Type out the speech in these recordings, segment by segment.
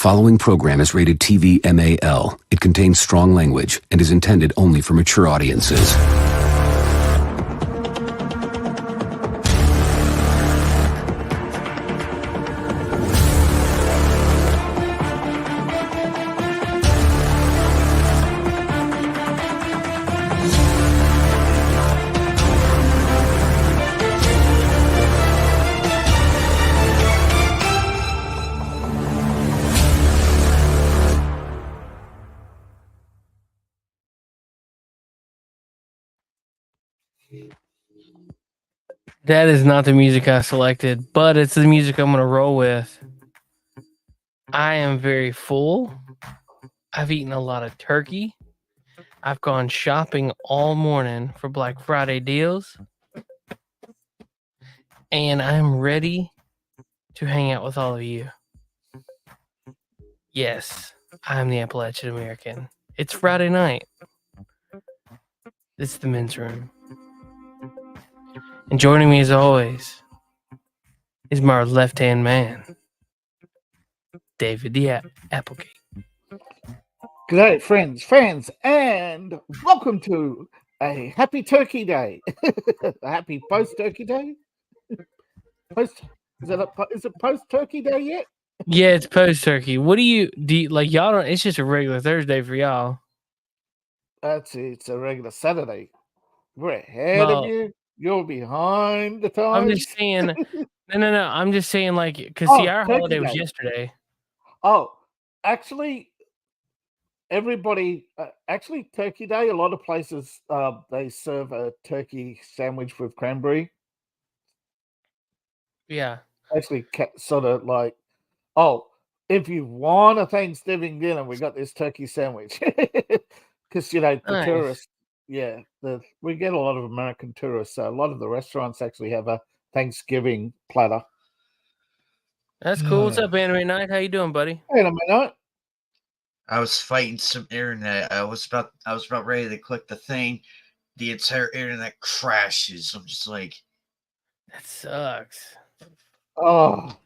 following program is rated TV MAL. It contains strong language and is intended only for mature audiences. That is not the music I selected, but it's the music I'm going to roll with. I am very full. I've eaten a lot of turkey. I've gone shopping all morning for Black Friday deals. And I'm ready to hang out with all of you. Yes, I'm the Appalachian American. It's Friday night. This is the men's room. And joining me as always is my left-hand man, David the Applegate. G'day, friends, fans, and welcome to a happy Turkey Day. A happy post-Turkey Day? Is it post-Turkey Day yet? Yeah, it's post-Turkey. What do you like? Y'all don't. It's just a regular Thursday for y'all. It's a regular Saturday. We're ahead of you. You're behind the times. I'm just saying. No. I'm just saying, like, because see, our holiday was yesterday. Oh, actually, everybody. Actually, Turkey Day. A lot of places they serve a turkey sandwich with cranberry. Yeah. Actually, sort of like, oh, if you want a Thanksgiving dinner, we got this turkey sandwich. Because, the Nice. tourists, we get a lot of American tourists. So a lot of the restaurants actually have a Thanksgiving platter. That's cool. What's up, Anime Night? How you doing, buddy? Anime Night. I was fighting some internet. I was about ready to click the thing. The entire internet crashes. I'm just like, that sucks. Oh.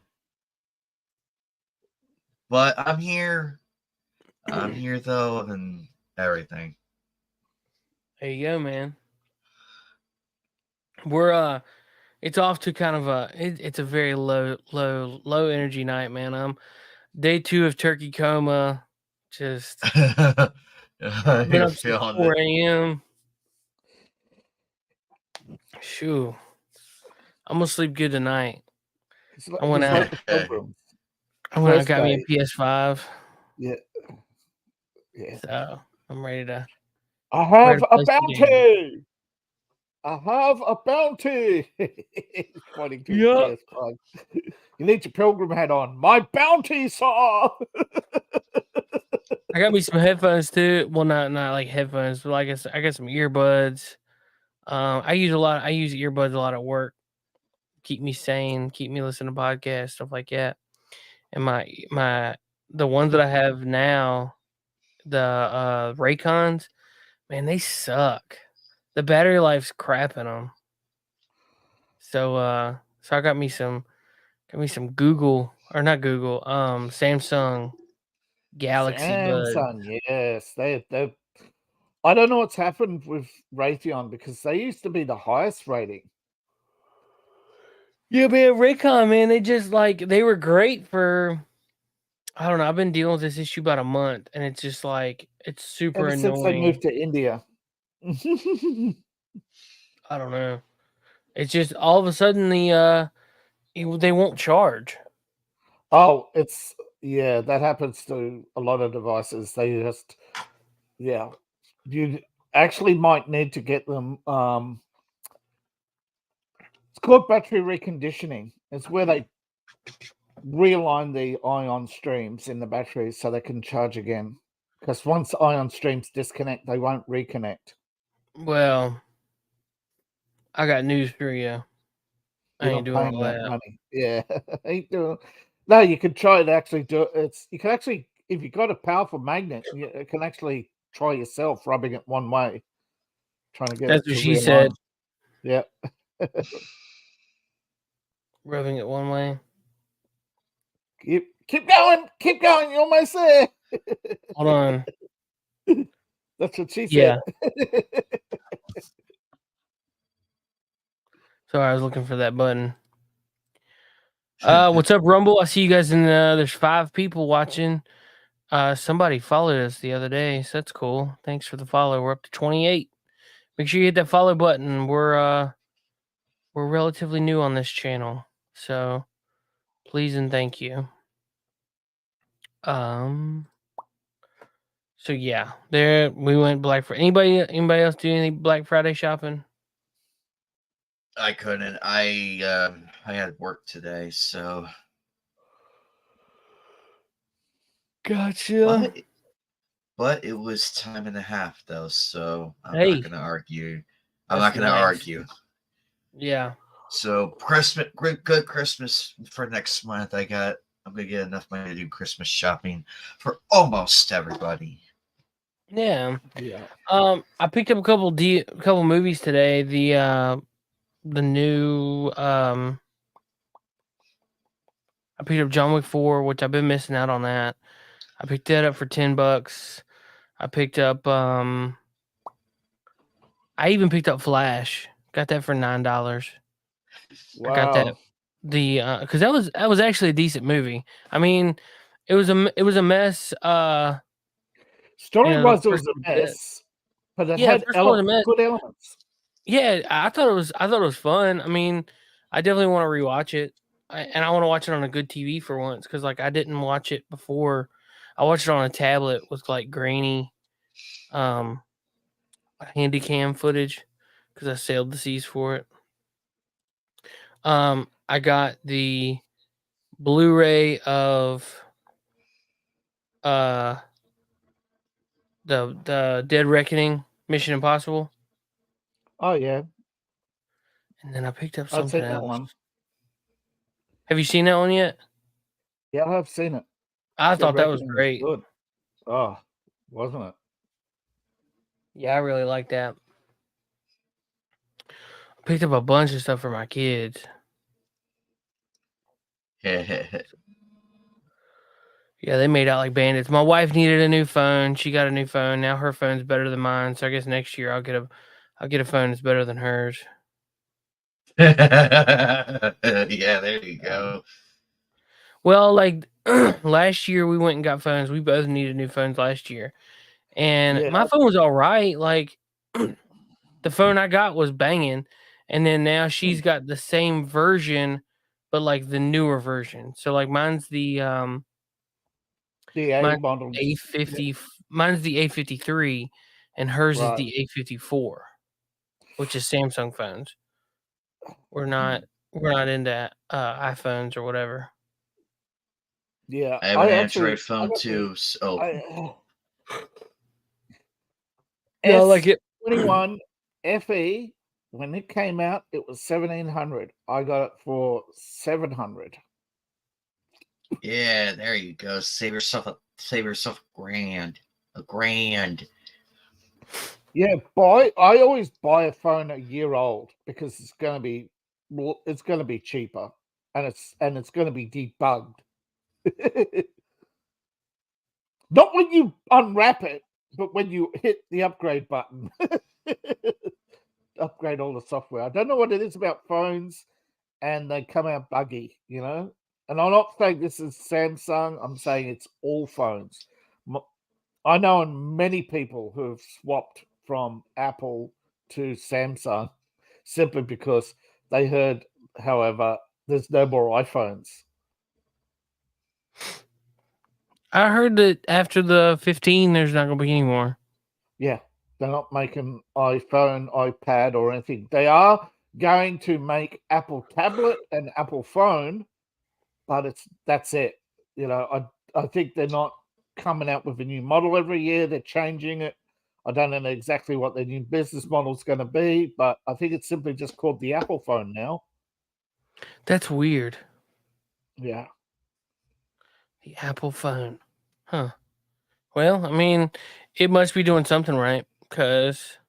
But I'm here. I'm here though, and everything. There you go, man. We're it's off to kind of it's a very low energy night, man. Day 2 of turkey coma. Just been up since 4 a.m. Shoo. I'm gonna sleep good tonight. I went out. I got me a PS5. Yeah. So I'm ready to. I have a bounty. I have a bounty. Pointing to his PS5. You need your pilgrim hat on. My bounty, sir. I got me some headphones too. Well, not like headphones, but I got some earbuds. I use earbuds a lot at work. Keep me sane, keep me listening to podcasts, stuff like that. And the ones that I have now, the Raycons, man, they suck. The battery life's crap in them. So I got me some Google, or not Google, Samsung Galaxy Buds. Samsung, yes. They I don't know what's happened with Raytheon because they used to be the highest rating. Yeah, man, Raycon, man, they were great for, I don't know, I've been dealing with this issue about a month, and it's just like, it's super annoying. Since they moved to India. I don't know. It's just all of a sudden they won't charge. Oh, that happens to a lot of devices. They just, you actually might need to get them. It's called battery reconditioning. It's where they realign the ion streams in the battery so they can charge again. Because once ion streams disconnect, they won't reconnect. Well, I got news for you. I ain't doing all that. Money. Yeah, ain't doing. No, you can try to actually do it. You can actually, if you've got a powerful magnet, you can actually try yourself rubbing it one way, trying to get. That's what she said. Yeah. Rubbing it one way. Keep going. You're almost there. Hold on. That's what she Yeah. said. Sorry, I was looking for that button. What's up, Rumble? I see you guys in there's 5 people watching. Somebody followed us the other day, so that's cool. Thanks for the follow. We're up to 28. Make sure you hit that follow button. We're relatively new on this channel, so please and thank you. So yeah, there we went Black Friday. Anybody else do any Black Friday shopping? I couldn't. I had work today, so. Gotcha. But it was time and a half though, so I'm Hey, not gonna argue. I'm that's not gonna nice. argue. Yeah. So Christmas, good Christmas for next month. I'm gonna get enough money to do Christmas shopping for almost everybody. Yeah. Yeah. I picked up a couple movies today. The new I picked up John Wick 4, which I've been missing out on that. I picked that up for $10. I picked up I even picked up Flash. Got that for $9. Wow. I got that because that was actually a decent movie. I mean, it was a mess. Story wise, it was first a mess, but it Yeah, had first one was a mess. good elements. Yeah, I thought it was fun. I mean, I definitely want to rewatch it, and I want to watch it on a good TV for once because like I didn't watch it before. I watched it on a tablet with like grainy, handy cam footage because I sailed the seas for it. I got the Blu-ray of the Dead Reckoning Mission Impossible. Oh yeah, and then I picked up I've something seen that else. one. Have you seen that one yet? Yeah, I've seen it. I thought that was Reckoning great. good. Oh, wasn't it? Yeah, I really like that. I picked up a bunch of stuff for my kids. Yeah, they made out like bandits. My wife needed a new phone. She got a new phone. Now her phone's better than mine. So I guess next year I'll get a phone that's better than hers. Yeah, there you go. Well, like last year we went and got phones. We both needed new phones last year. And Yeah. my phone was all right. Like the phone I got was banging. And then now she's got the same version, but like the newer version. So like mine's the A model. A50. Mine's the A53, and hers is the A54, which is Samsung phones. We're not into iPhones or whatever. Yeah, I have an Android phone too. So I like it. 21 FE. When it came out, it was $1,700. I got it for $700. yeah, there you go. Save yourself a grand. A grand. Yeah, I always buy a phone a year old because it's gonna be cheaper and it's gonna be debugged. Not when you unwrap it, but when you hit the upgrade button. Upgrade all the software. I don't know what it is about phones, and they come out buggy, you know. And I'm not saying this is Samsung. I'm saying it's all phones. I know many people who have swapped from Apple to Samsung simply because they heard, however, there's no more iPhones. I heard that after the 15, there's not going to be any more. Yeah, they're not making iPhone, iPad, or anything. They are going to make Apple tablet and Apple phone, but that's it. You know, I think they're not coming out with a new model every year. They're changing it. I don't know exactly what their new business model is going to be, but I think it's simply just called the Apple phone now. That's weird. Yeah. The Apple phone. Huh. Well, I mean, it must be doing something right because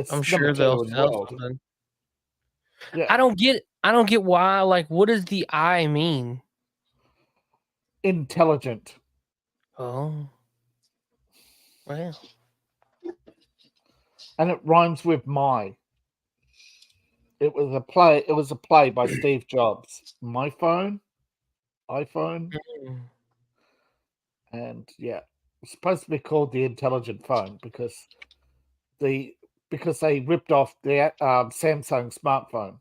I'm sure they'll sell something. Yeah. I don't get why. Like, what does the I mean? intelligent. Oh. Well. And it rhymes with my. It was a play. It was a play by Steve Jobs. My phone, iPhone, and yeah, it's supposed to be called the intelligent phone because they ripped off the Samsung smartphone,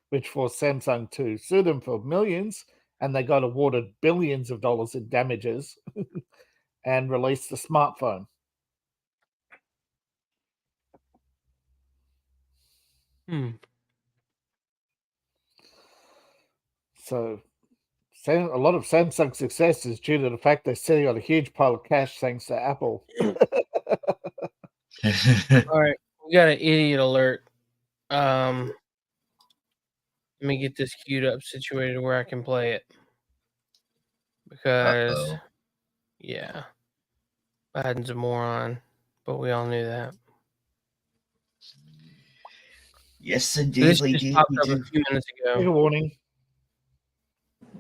which forced Samsung to sue them for millions, and they got awarded billions of dollars in damages, and released the smartphone. So a lot of Samsung's success is due to the fact they're sitting on a huge pile of cash thanks to Apple. All right, we got an idiot alert. Let me get this queued up, situated where I can play it. Because, yeah, Biden's a moron, but we all knew that. Yes, So indeed. this just popped up a few minutes ago. Take a warning.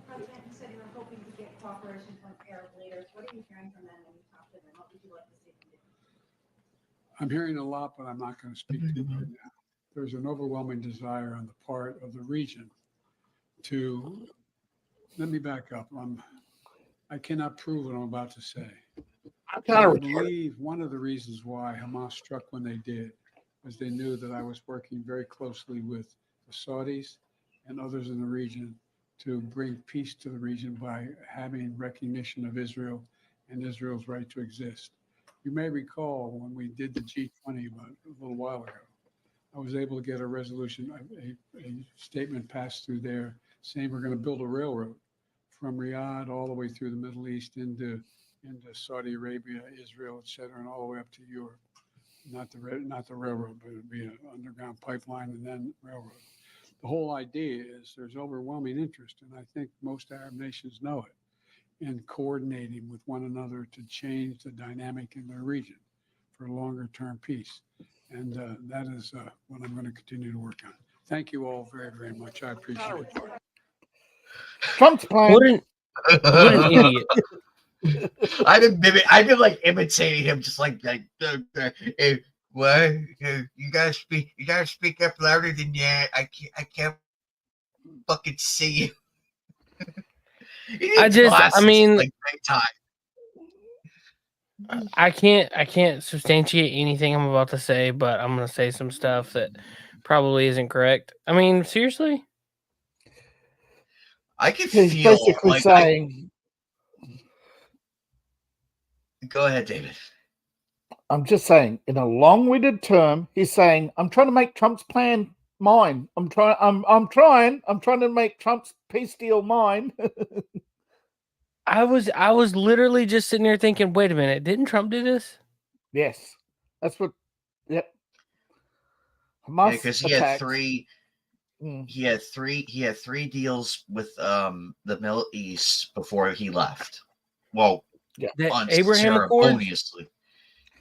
President, you said you were hoping to get cooperation from Arab leaders. What are you hearing from them when you talk to them? What would you like to see them do? I'm hearing a lot, but I'm not going to speak to it right now. There's an overwhelming desire on the part of the region to, let me back up. I cannot prove what I'm about to say. I believe one of the reasons why Hamas struck when they did was they knew that I was working very closely with the Saudis and others in the region to bring peace to the region by having recognition of Israel and Israel's right to exist. You may recall when we did the G20 about a little while ago, I was able to get a resolution, a statement passed through there saying we're going to build a railroad from Riyadh all the way through the Middle East into Saudi Arabia, Israel, et cetera, and all the way up to Europe. Not the railroad, but it would be an underground pipeline and then railroad. The whole idea is there's overwhelming interest, and I think most Arab nations know it, in coordinating with one another to change the dynamic in their region for longer term peace. And that is what I'm going to continue to work on. Thank you all very, very much. I appreciate it. Trump's plan. What an idiot. I've been like imitating him, just like what? You gotta speak up louder than that. I can't fucking see you. I mean, like big time. I can't substantiate anything I'm about to say, but I'm gonna say some stuff that probably isn't correct. I mean, seriously? I can He's feel basically like saying, go ahead, David. I'm just saying, in a long-winded term, he's saying, I'm trying to make Trump's plan mine. I'm trying to make Trump's peace deal mine. I was literally just sitting there thinking, wait a minute, didn't Trump do this? Yes. That's what, yep. Hamas Because he attacked. had three. He had three deals with the Middle East before he left. Well, yeah, Abraham unceremoniously.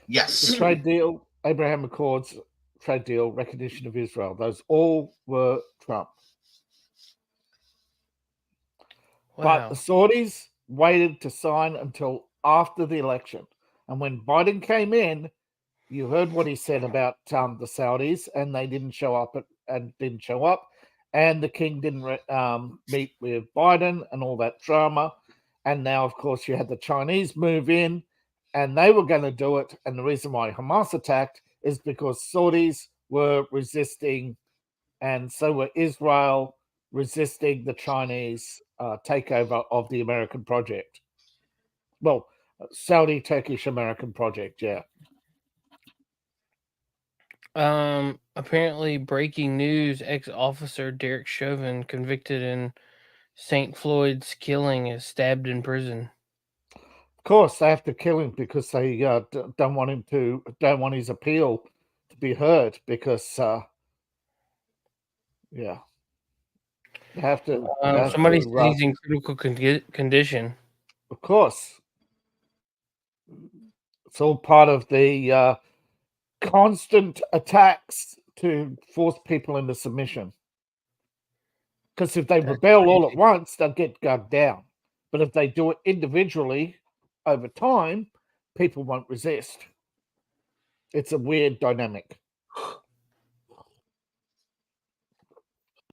Yes. The trade deal, Abraham Accords, trade deal, recognition of Israel. Those all were Trump. Wow. But the Saudis waited to sign until after the election. And when Biden came in, you heard what he said about the Saudis, and they didn't show up. And the king didn't meet with Biden and all that drama. And now, of course, you had the Chinese move in, and they were going to do it. And the reason why Hamas attacked is because Saudis were resisting, and so were Israel resisting the Chinese takeover of the American project. Well, Saudi, Turkish, American project, yeah. Apparently, breaking news: ex-officer Derek Chauvin, convicted in St. Floyd's killing, is stabbed in prison. Of course, they have to kill him because they don't want his appeal to be heard because, yeah, they have to. Somebody said he's in critical condition. Of course, it's all part of the constant attacks to force people into submission. Because if they rebel all at once, they'll get gunned down. But if they do it individually over time, people won't resist. It's a weird dynamic.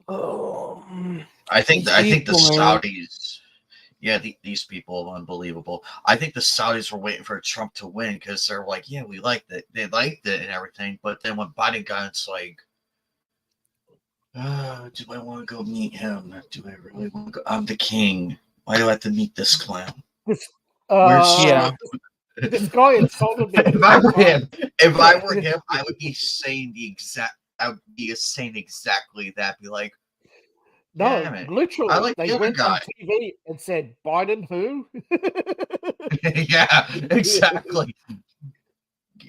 I think These the people, man. Saudis, yeah, these people are unbelievable. I think the Saudis were waiting for Trump to win because they're like, yeah, we liked it, they liked it and everything. But then when Biden got, it's like, do I want to go meet him? Do I really want to go? I'm the king. Why do I have to meet this clown? This, Yeah. this guy insulted me. If I were him, I would be saying exactly that. Be like, No, damn it, literally, I like they the other went on guy. TV and said, Biden who? Yeah, exactly.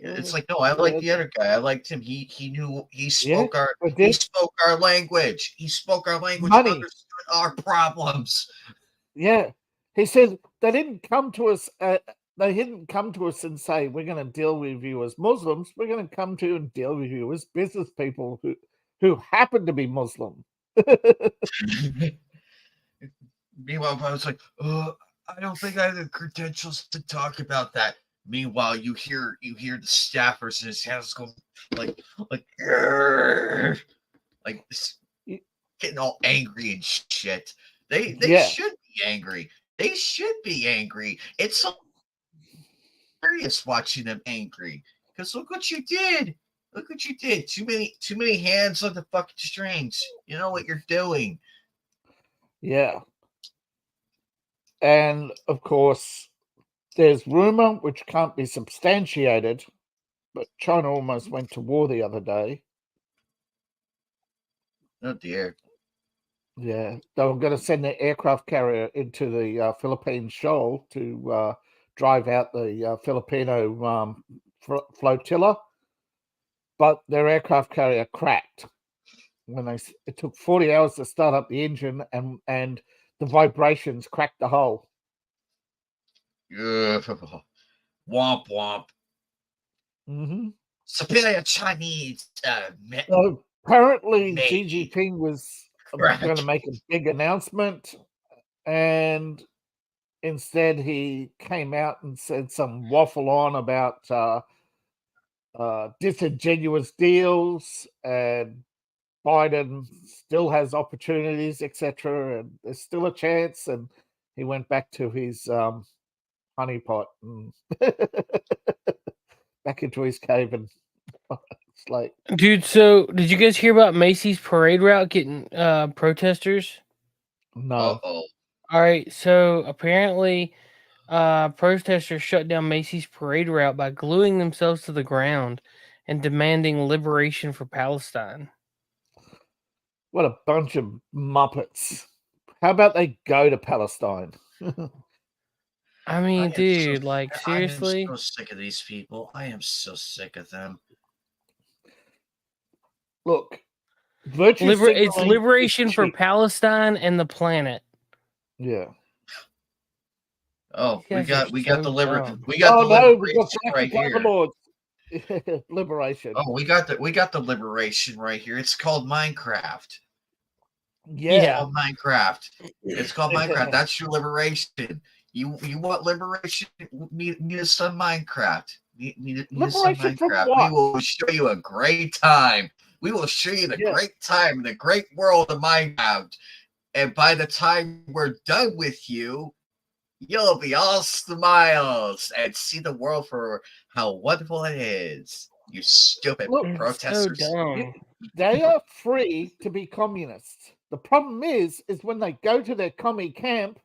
It's like, no, I like the other guy. I liked him. He knew, he spoke our language. He spoke our language, Money. understood our problems. Yeah. He said they didn't come to us. They didn't come to us and say, we're going to deal with you as Muslims. We're going to come to you and deal with you as business people who happen to be Muslim. Meanwhile, I was like, I don't think I have the credentials to talk about that. Meanwhile, you hear the staffers in his hands going like getting all angry and shit. They should be angry. They should be angry. It's so hilarious watching them angry. Because look what you did. Look what you did. Too many hands on the fucking strings. You know what you're doing. Yeah. And of course, there's rumor which can't be substantiated, but China almost went to war the other day. Oh dear. Yeah, they were going to send their aircraft carrier into the Philippine shoal to drive out the Filipino flotilla, but their aircraft carrier cracked when it took 40 hours to start up the engine, and the vibrations cracked the hull. Womp womp. Mm-hmm. Superior Chinese. So apparently, Xi Jinping was going to make a big announcement, and instead he came out and said some waffle on about disingenuous deals, and Biden still has opportunities, etc., and there's still a chance. And he went back to his honeypot and back into his cave, and it's like, Dude, so did you guys hear about Macy's parade route getting protesters? no. Uh-oh. All right, so apparently protesters shut down Macy's parade route by gluing themselves to the ground and demanding liberation for Palestine. What a bunch of muppets. How about they go to Palestine? I mean, dude, like, seriously? I am so sick of these people. I am so sick of them. Look, it's liberation for Palestine and the planet. Yeah. Oh, we got the liberation right here. Liberation. Oh, we got the liberation right here. It's called Minecraft. Yeah. It's called Minecraft. It's called Minecraft. That's your liberation. You want liberation? Meet us on Minecraft. Meet us on Minecraft. We will show you a great time. We will show you the great time, the great world of Minecraft. And by the time we're done with you, you'll be all smiles and see the world for how wonderful it is. You stupid protesters. So dumb. They are free to be communists. The problem is when they go to their commie camp,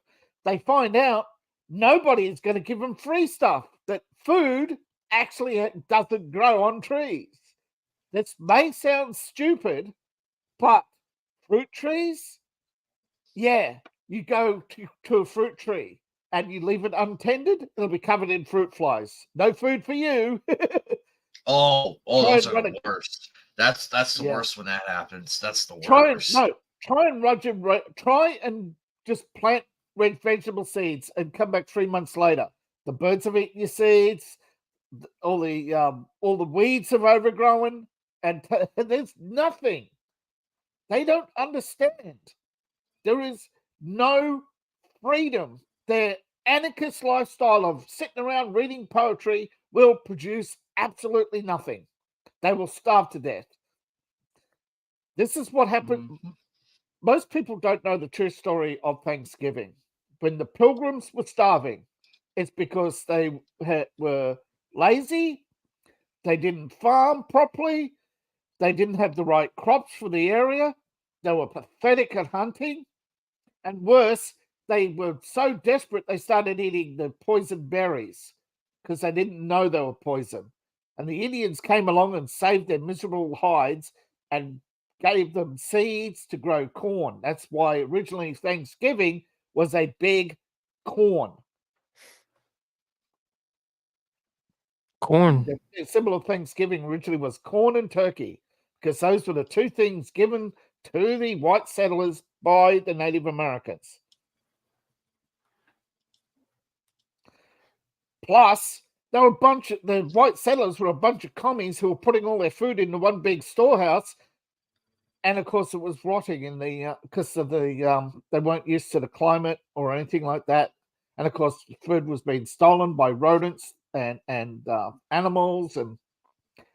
they find out nobody is going to give them free stuff, that food actually doesn't grow on trees. This may sound stupid, but fruit trees, yeah, you go to a fruit tree and you leave it untended, it'll be covered in fruit flies. No food for you. Those are the worst. That's the worst when that happens. That's the worst. Try and just plant red vegetable seeds and come back 3 months later. The birds have eaten your seeds. All the weeds have overgrown, and there's nothing. They don't understand. There is no freedom their anarchist lifestyle of sitting around reading poetry will produce absolutely nothing. They will starve to death. This is what happened. Most people don't know the true story of Thanksgiving. When the Pilgrims were starving, it's because they were lazy, they didn't farm properly, they didn't have the right crops for the area, they were pathetic at hunting, and worse, they were so desperate they started eating the poisoned berries because they didn't know they were poison. And the Indians came along and saved their miserable hides and gave them seeds to grow corn. That's why originally Thanksgiving was a big corn. Corn. The symbol of Thanksgiving originally was corn and turkey, because those were the two things given to the white settlers by the Native Americans. Plus, the white settlers were a bunch of commies who were putting all their food into one big storehouse. And of course, it was rotting in the because of the they weren't used to the climate or anything like that. And of course, food was being stolen by rodents and animals, and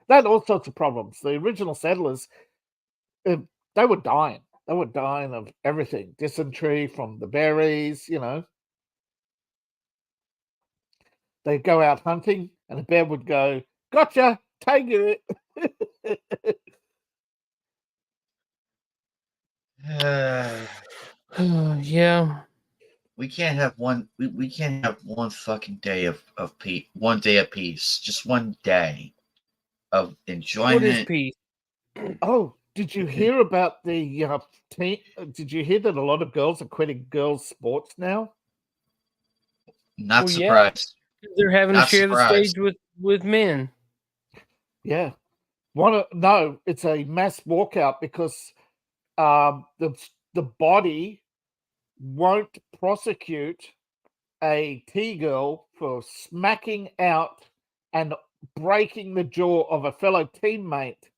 they had all sorts of problems. The original settlers, they were dying. They were dying of everything, dysentery from the berries. They'd go out hunting, and the bear would go, "Gotcha, take it." Yeah. We can't have one. We can't have one fucking day of peace. 1 day of peace. Just 1 day of enjoyment. What is peace? Oh, did you hear about the team? Did you hear that a lot of girls are quitting girls' sports now? Not Well, yeah. surprised. They're having Not to share surprised. the stage with men. Yeah. No, it's a mass walkout because the body won't prosecute a T-girl for smacking out and breaking the jaw of a fellow teammate.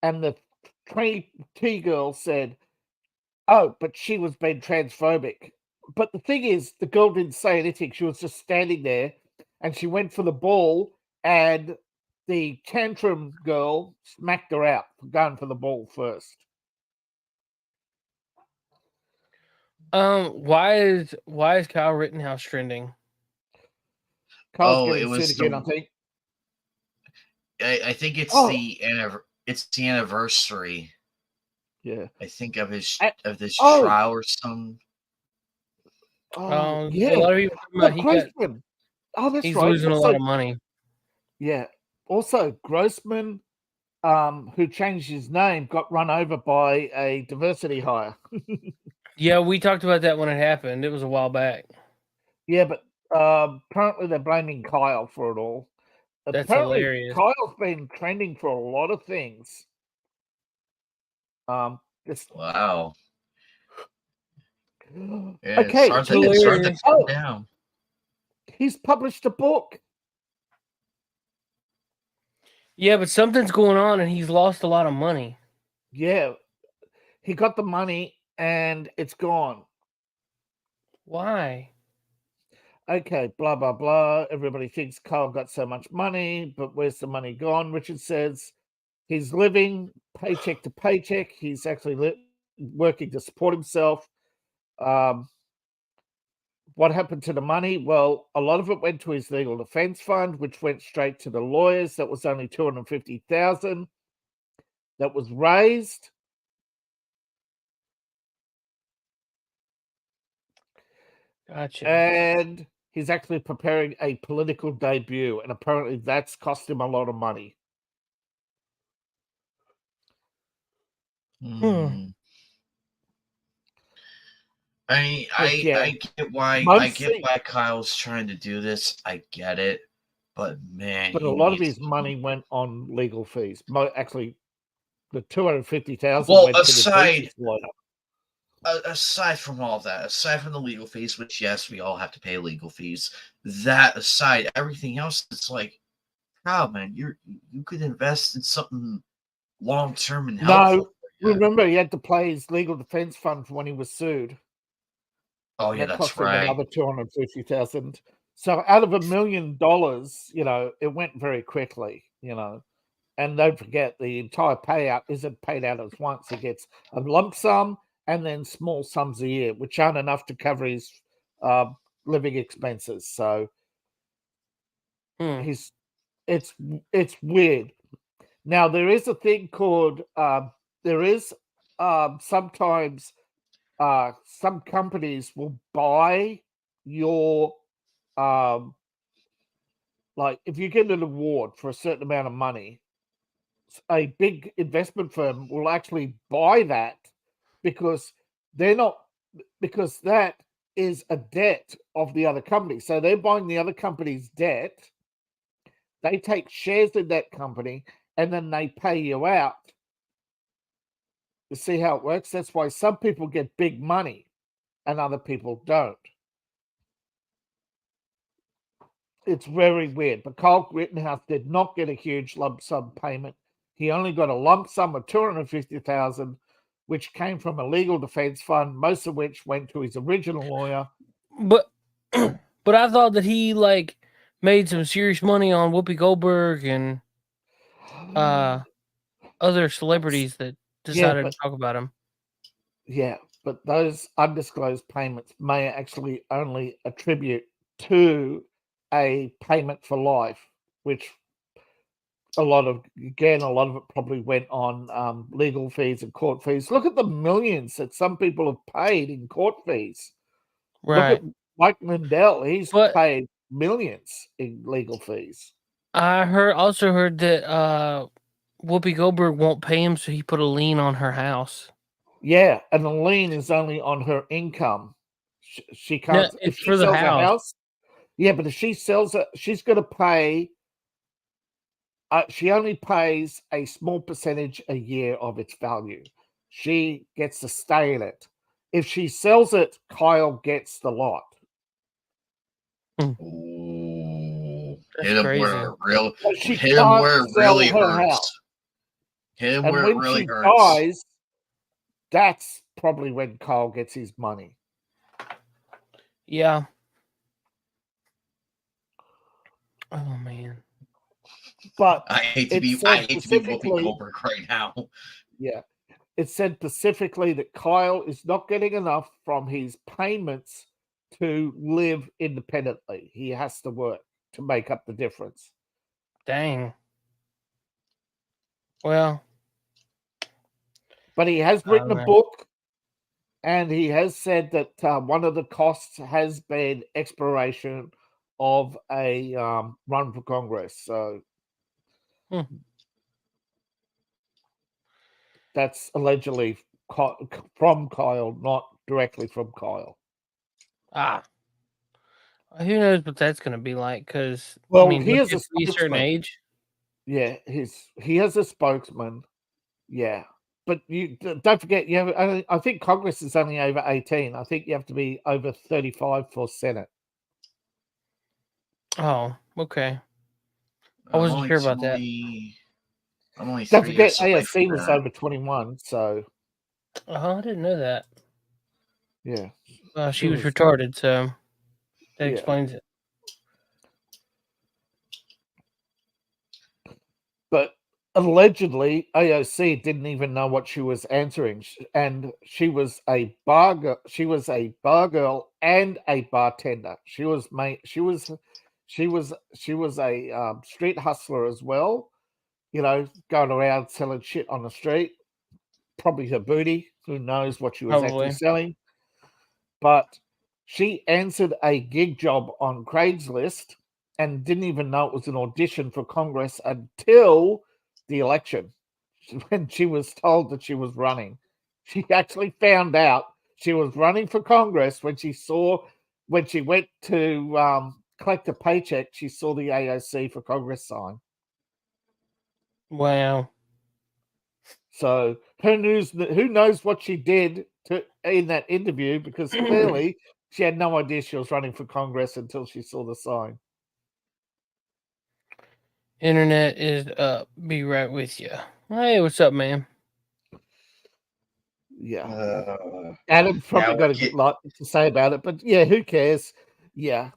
And the T-girl said, "Oh, but she was being transphobic." But the thing is, the girl didn't say anything. She was just standing there, and she went for the ball, and the tantrum girl smacked her out for going for the ball first. Why is Kyle Rittenhouse trending? Kyle's getting sued again, I think. I think it's the anniversary. Yeah, I think of this Oh. trial or something. Yeah. A lot of people talking about Grossman. That's he's right. losing a lot of money. Yeah. Also, Grossman, who changed his name, got run over by a diversity hire. Yeah, we talked about that when it happened. It was a while back. Yeah, but apparently they're blaming Kyle for it all. That's Apparently, hilarious. Kyle's been trending for a lot of things. Wow. Yeah, Okay, it's hard to calm down. He's published a book. Yeah, but something's going on, and he's lost a lot of money. Yeah, he got the money, and it's gone. Why? Okay, blah, blah, blah. Everybody thinks Kyle got so much money, but where's the money gone? Richard says he's living paycheck to paycheck. He's actually working to support himself. What happened to the money? Well, a lot of it went to his legal defense fund, which went straight to the lawyers. That was only $250,000 that was raised. Gotcha. And he's actually preparing a political debut, and apparently that's cost him a lot of money. I get why Kyle's trying to do this. I get it, but man, a lot of his money went on legal fees. Actually, the $250,000 went to the defense lawyer. Aside from all that, aside from the legal fees, which yes, we all have to pay legal fees. That aside, everything else, it's like, wow, man, you could invest in something long term and helpful. No, remember he had to pay his legal defense fund for when he was sued. Oh yeah, That that's cost him right. another 250,000. So out of $1 million, it went very quickly, And don't forget, the entire payout isn't paid out as once. He gets a lump sum and then small sums a year, which aren't enough to cover his living expenses. So it's weird. Now there is a thing called sometimes some companies will buy your like if you get an award for a certain amount of money, a big investment firm will actually buy that because that is a debt of the other company. So they're buying the other company's debt. They take shares in that company and then they pay you out. You see how it works? That's why some people get big money and other people don't. It's very weird. But Kyle Rittenhouse did not get a huge lump sum payment. He only got a lump sum of $250,000, which came from a legal defense fund, most of which went to his original lawyer. But I thought that he made some serious money on Whoopi Goldberg and other celebrities that decided to talk about him. Yeah, but those undisclosed payments may actually only attribute to a payment for life, which a lot of it probably went on legal fees and court fees. Look at the millions that some people have paid in court fees. Right. Look at Mike Lindell. He's paid millions in legal fees. I also heard that Whoopi Goldberg won't pay him, so he put a lien on her house. Yeah, and the lien is only on her income. She can't. No, if she for the sells a house. house, yeah, but if she sells it, she's going to pay. She only pays a small percentage a year of its value. She gets to stay in it. If she sells it, Kyle gets the lot. Ooh, That's hit him crazy. where it really, But she hit him can't where it sell really her hurts. house. Hit him And where when it really she hurts. dies, that's probably when Kyle gets his money. Yeah. Oh man. But I hate to be Whoopi Goldberg right now. Yeah. It said specifically that Kyle is not getting enough from his payments to live independently. He has to work to make up the difference. Dang. Well. But he has written a book, and he has said that one of the costs has been exploration of a run for Congress. So that's allegedly from Kyle, not directly from Kyle. Who knows what that's going to be like? Because he has a certain age. Yeah, he has a spokesman. Yeah, but you don't forget, I think Congress is only over 18. I think you have to be over 35 for Senate. Oh, okay. I wasn't sure about that. I'm only don't forget, AOC was over 21, so. Oh, I didn't know that. Yeah. She was retarded, so that explains it. But allegedly, AOC didn't even know what she was answering, and she was a bar girl. She was a bar girl and a bartender. She was a street hustler as well. Going around selling shit on the street. Probably her booty. Who knows what she was actually selling? But she answered a gig job on Craigslist and didn't even know it was an audition for Congress until the election, when she was told that she was running. She actually found out she was running for Congress when she went to collect a paycheck, she saw the AOC for Congress sign. Wow. So who knows what she did in that interview, because clearly she had no idea she was running for Congress until she saw the sign. Internet is up. Be right with you. Hey, what's up, man? Yeah. Adam's probably got a good lot to say about it, but yeah, who cares? Yeah.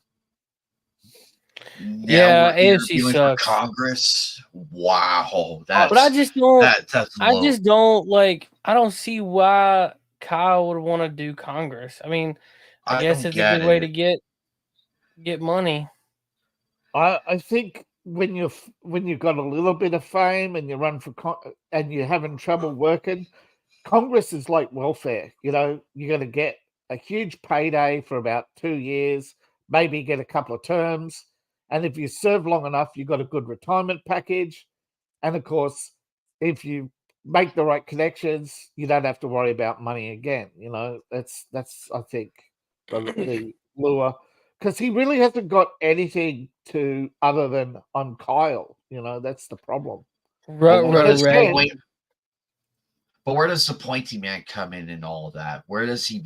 Yeah, AFC sucks. Congress. Wow, but I just don't. that's I low. just don't like. I don't see why Kyle would want to do Congress. I mean, I guess it's a good way to get money. I think when you've got a little bit of fame and you run for and you're having trouble working, Congress is like welfare. You know, you're going to get a huge payday for about 2 years, maybe get a couple of terms, and if you serve long enough, you've got a good retirement package. And of course, if you make the right connections, you don't have to worry about money again. You know, that's I think the lure, because he really hasn't got anything to other than I'm Kyle. You know, that's the problem. But where does the pointy man come in and all of that? Where does he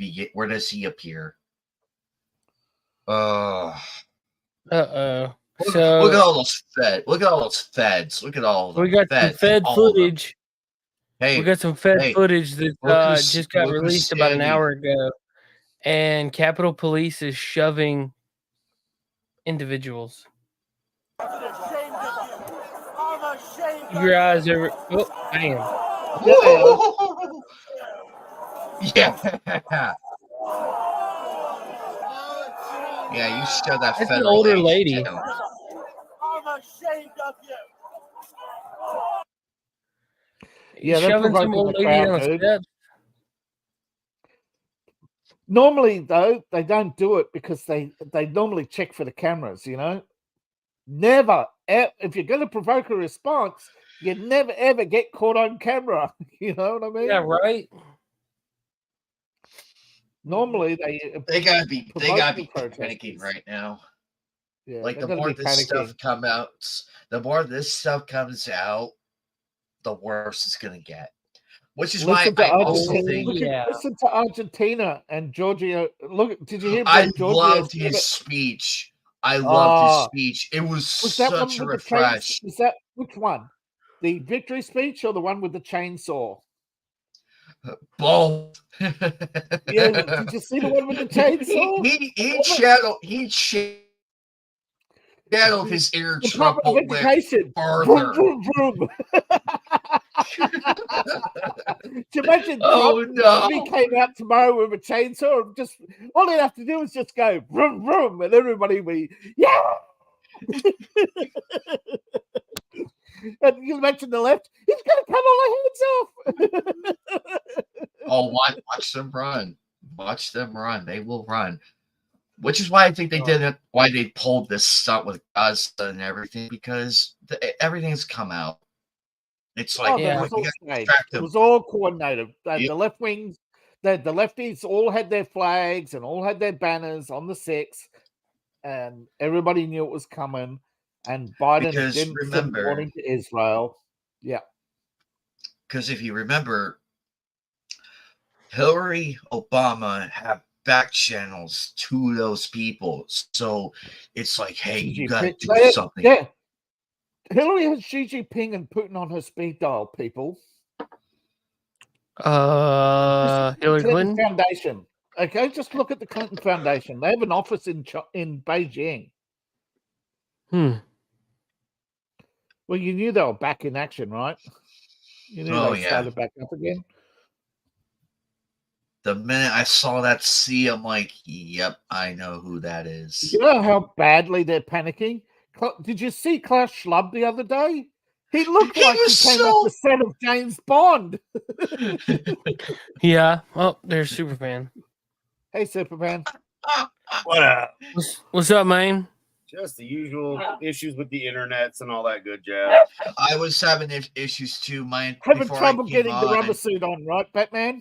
appear? So look at all those feds. Look at all those feds. Look at all the we got some Fed footage. Hey, we got some Fed footage that just got released about an hour ago, and Capitol Police is shoving individuals. Your eyes over. Oh, damn. Yeah. Yeah, you shove that. That's an older lady. I'm ashamed of you. Yeah, shoving some old lady on the steps. Normally, though, they don't do it because they normally check for the cameras. You know, never. If you're going to provoke a response, you never ever get caught on camera. You know what I mean? Yeah, right. Normally, they gotta be panicking right now. Yeah, like the more this stuff comes out, the worse it's gonna get. Which is why I also think. Listen to Argentina and Georgia. Look, did you hear? I loved his speech. I loved his speech. It was such a refresh. Is that which one? The victory speech or the one with the chainsaw? Both. Yeah, did you see the one with the chainsaw? He channeled his inner trouble with further. Vroom, vroom, vroom. To imagine if he came out tomorrow with a chainsaw, and just all he'd have to do is just go vroom, vroom, and everybody would be And you mentioned the left, he's going to cut all the heads off. Watch them run. Watch them run. They will run. Which is why I think they did it, why they pulled this stunt with Gaza and everything, because everything's come out. It's like, it was all coordinated. The left wings, the lefties all had their flags and all had their banners on the 6th, and everybody knew it was coming. And Biden didn't send warning to Israel. Yeah. Because if you remember, Hillary, Obama have back channels to those people. So it's like, hey, you got to do something. Yeah. Hillary has Xi Jinping and Putin on her speed dial, people. Hillary Clinton Foundation. Okay, just look at the Clinton Foundation. They have an office in Beijing. Well, you knew they were back in action, right? You knew they started back up again. The minute I saw that C, I'm like, yep, I know who that is. You know how badly they're panicking? Did you see Klaus Schwab the other day? He looked like he came off the set of James Bond. Yeah. Well, there's Superman. Hey, Superman. What up? What's up, man? Just the usual issues with the internets and all that good jazz. I was having issues too. Having trouble getting the rubber suit on, right, Batman?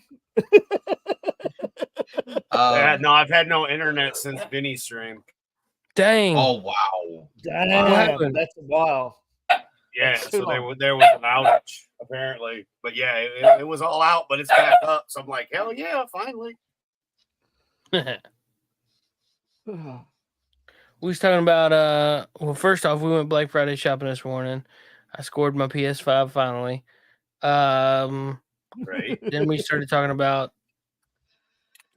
No, I've had no internet since Vinny's stream. Dang. Oh, wow. Damn, that's a while. Yeah, so there was an outage, apparently. But yeah, it was all out, but it's back up. So I'm like, hell yeah, finally. We was talking about well, first off, we went Black Friday shopping this morning. I scored my PS5 finally. I Right. Then we started talking about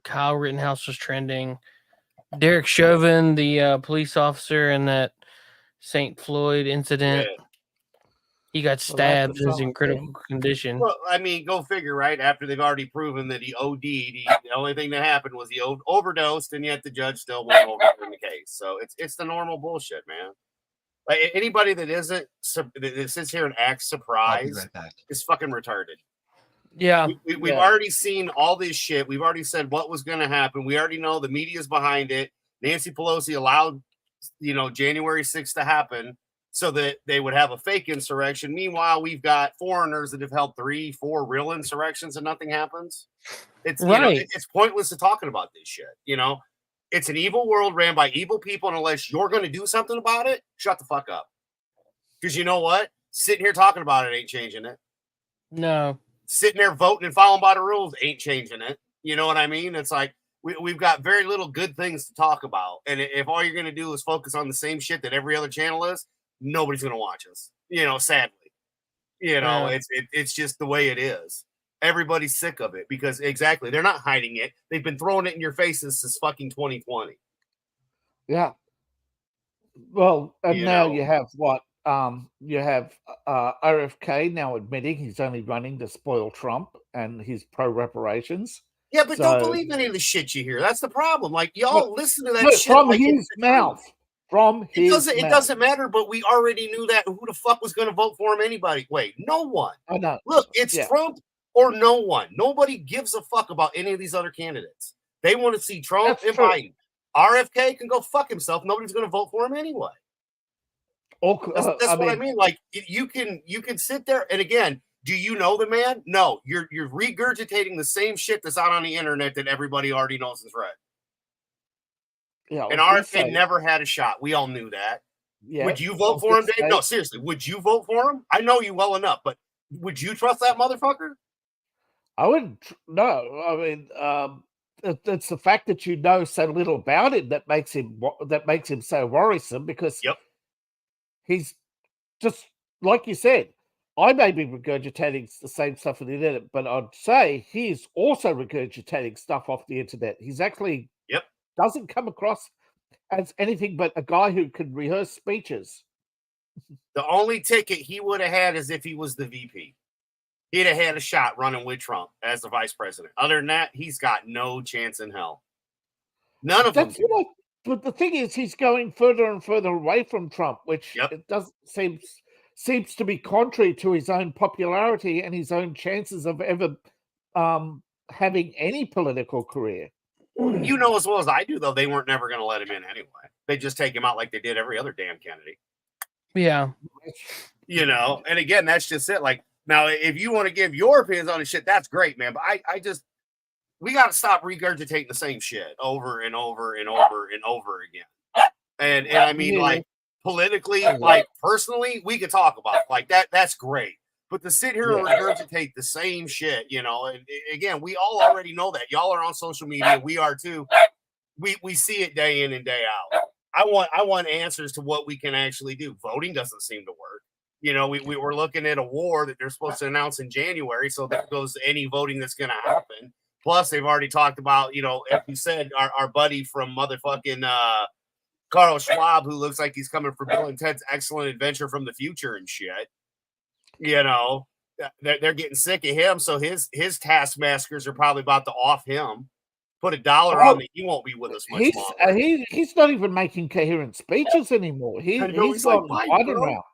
Kyle Rittenhouse was trending. Derek Chauvin, the police officer in that St. Floyd incident, he got stabbed and is in critical condition. Well, I mean, go figure, right? After they've already proven that he OD'd, the only thing that happened was he overdosed, and yet the judge still won't overturn the case. So it's the normal bullshit, man. Like anybody that isn't that sits here and acts surprised is fucking retarded. Yeah, we've already seen all this shit. We've already said what was going to happen. We already know the media's behind it. Nancy Pelosi allowed, January 6th to happen so that they would have a fake insurrection. Meanwhile, we've got foreigners that have held 3-4 real insurrections and nothing happens. It's right. It's pointless to talking about this shit. It's an evil world ran by evil people, and unless you're going to do something about it, shut the fuck up. Because you know what? Sitting here talking about it ain't changing it. No. Sitting there voting and following by the rules ain't changing it. You know what I mean? It's like we've got very little good things to talk about. And if all you're going to do is focus on the same shit that every other channel is, nobody's going to watch us. Sadly. It's just the way it is. Everybody's sick of it because exactly, they're not hiding it. They've been throwing it in your faces since fucking 2020. Yeah. Well, and now you have what? You have RFK now admitting he's only running to spoil Trump and his pro-reparations. Yeah, but don't believe any of the shit you hear. That's the problem. Like, y'all listen to that shit from like his mouth. From his mouth. It doesn't matter, but we already knew that. Who the fuck was going to vote for him anybody? Wait, no one. I know. Look, it's Trump or no one. Nobody gives a fuck about any of these other candidates. They want to see Trump and Biden. RFK can go fuck himself. Nobody's going to vote for him anyway. That's what I mean. Like you can sit there and again, do you know the man? No, you're regurgitating the same shit that's out on the internet that everybody already knows is right. Yeah, and RFK never had a shot. We all knew that. Yeah, would you vote for him, Dave? No, seriously, would you vote for him? I know you well enough, but would you trust that motherfucker? I wouldn't. No, I mean, it's the fact that you know so little about him that makes him so worrisome because. Yep. He's just like you said. I may be regurgitating the same stuff on the internet, but I'd say he's also regurgitating stuff off the internet. He's actually doesn't come across as anything but a guy who can rehearse speeches. The only ticket he would have had is if he was the VP. He'd have had a shot running with Trump as the vice president. Other than that, he's got no chance in hell. None of them. But the thing is, he's going further and further away from Trump, which it doesn't seems to be contrary to his own popularity and his own chances of ever having any political career. You know as well as I do, though, they weren't never going to let him in anyway. They just take him out like they did every other damn Kennedy. Yeah. And again, that's just it. Like, now, if you want to give your opinions on this shit, that's great, man. But I just... we got to stop regurgitating the same shit over and over and over and over again. And I mean, like, politically, like, personally, we could talk about it. Like, that's great. But to sit here and regurgitate the same shit, and again, we all already know that. Y'all are on social media. We are too. We see it day in and day out. I want answers to what we can actually do. Voting doesn't seem to work. We were looking at a war that they're supposed to announce in January. So there goes any voting that's going to happen. Plus, they've already talked about, as you said, our buddy from motherfucking Carl Schwab, who looks like he's coming for Bill and Ted's Excellent Adventure from the Future and shit. They're getting sick of him, so his taskmasters are probably about to off him. Put $1 on that he won't be with us much longer. He's not even making coherent speeches anymore. He's like Biden now.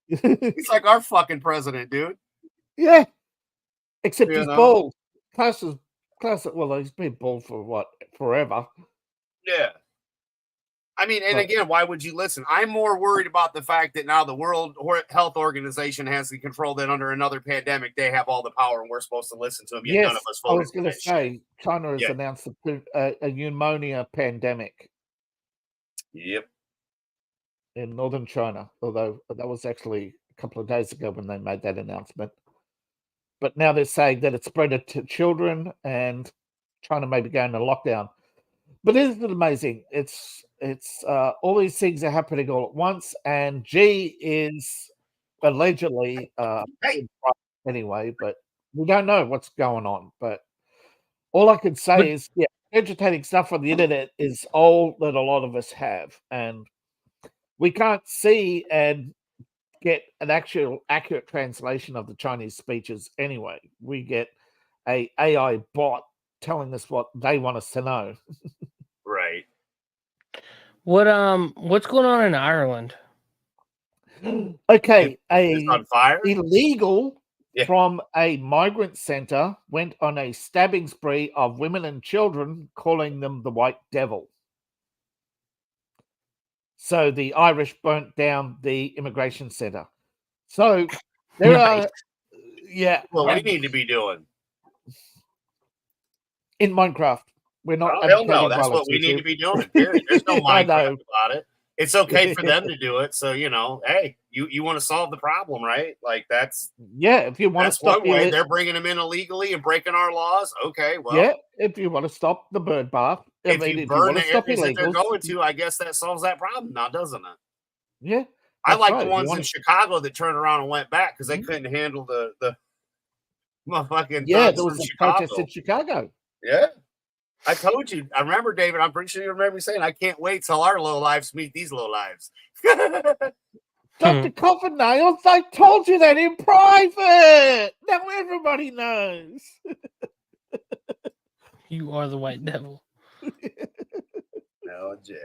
He's like our fucking president, dude. Yeah, except he's bald. Classic. Well, he's been bald for what? Forever. Yeah. I mean, and again, why would you listen? I'm more worried about the fact that now the World Health Organization has the control that under another pandemic, they have all the power and we're supposed to listen to them. Yet none of us I was going to say, China has announced a pneumonia pandemic. Yep. In northern China, although that was actually a couple of days ago when they made that announcement. But now they're saying that it's spread to children and China may be going into lockdown. But isn't it amazing? It's all these things are happening all at once, and G is allegedly anyway, but We don't know what's going on, but all I can say is, yeah, agitating stuff on the internet is all that a lot of us have, and we can't see and get an actual accurate translation of the Chinese speeches anyway. We get a AI bot telling us what they want us to know. Right. What's going on in Ireland? Okay, It's on fire. illegal Yeah. from a migrant center went on a stabbing spree of women and children, calling them the White Devil. So the Irish burnt down the immigration center. So there Nice. are, yeah. Well, we need to be doing in Minecraft. We're not. Oh, hell no. advocating That's what violence, we need YouTube. to be doing. Period. There's no I Minecraft know. about it. It's okay for them to do it. So hey, you want to solve the problem, right? Like that's Yeah, if you want to that's stop one way. They're bringing them in illegally and breaking our laws. Okay, well, yeah, if you want to stop the bird bath, if you burn want the to stop areas that they're illegals, going to, I guess that solves that problem now, doesn't it? yeah. I that's like right. the If you ones want in to- Chicago that turned around and went back because they couldn't handle the motherfucking Yeah, thugs there was from a protest Chicago. in Chicago. Yeah. I told you. I remember, David. I'm pretty sure you remember me saying, I can't wait till our low lives meet these low lives. Dr. Coffin Nails, I told you that in private. Now everybody knows. You are the White Devil. Oh, yeah.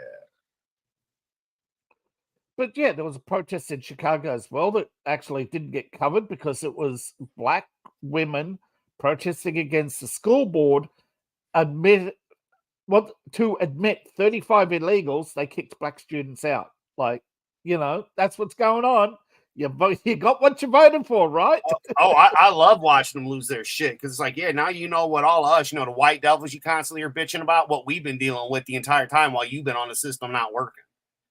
But yeah, there was a protest in Chicago as well that actually didn't get covered because it was black women protesting against the school board to admit 35 illegals, they kicked black students out. Like, that's what's going on. You got what you voted for, right? I love watching them lose their shit because it's like, yeah, now you know what all of us, the white devils you constantly are bitching about, what we've been dealing with the entire time while you've been on the system not working.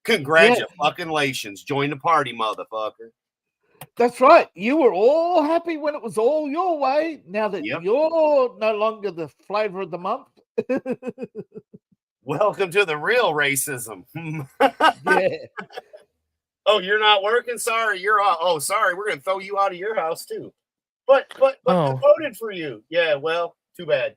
Congratulations. Join the party, motherfucker. That's right. You were all happy when it was all your way. Now that you're no longer the flavor of the month. Welcome to the real racism. Yeah. Oh, you're not working? Sorry, you're out. Oh, sorry, we're gonna throw you out of your house too. But I voted for you. Yeah, well, too bad.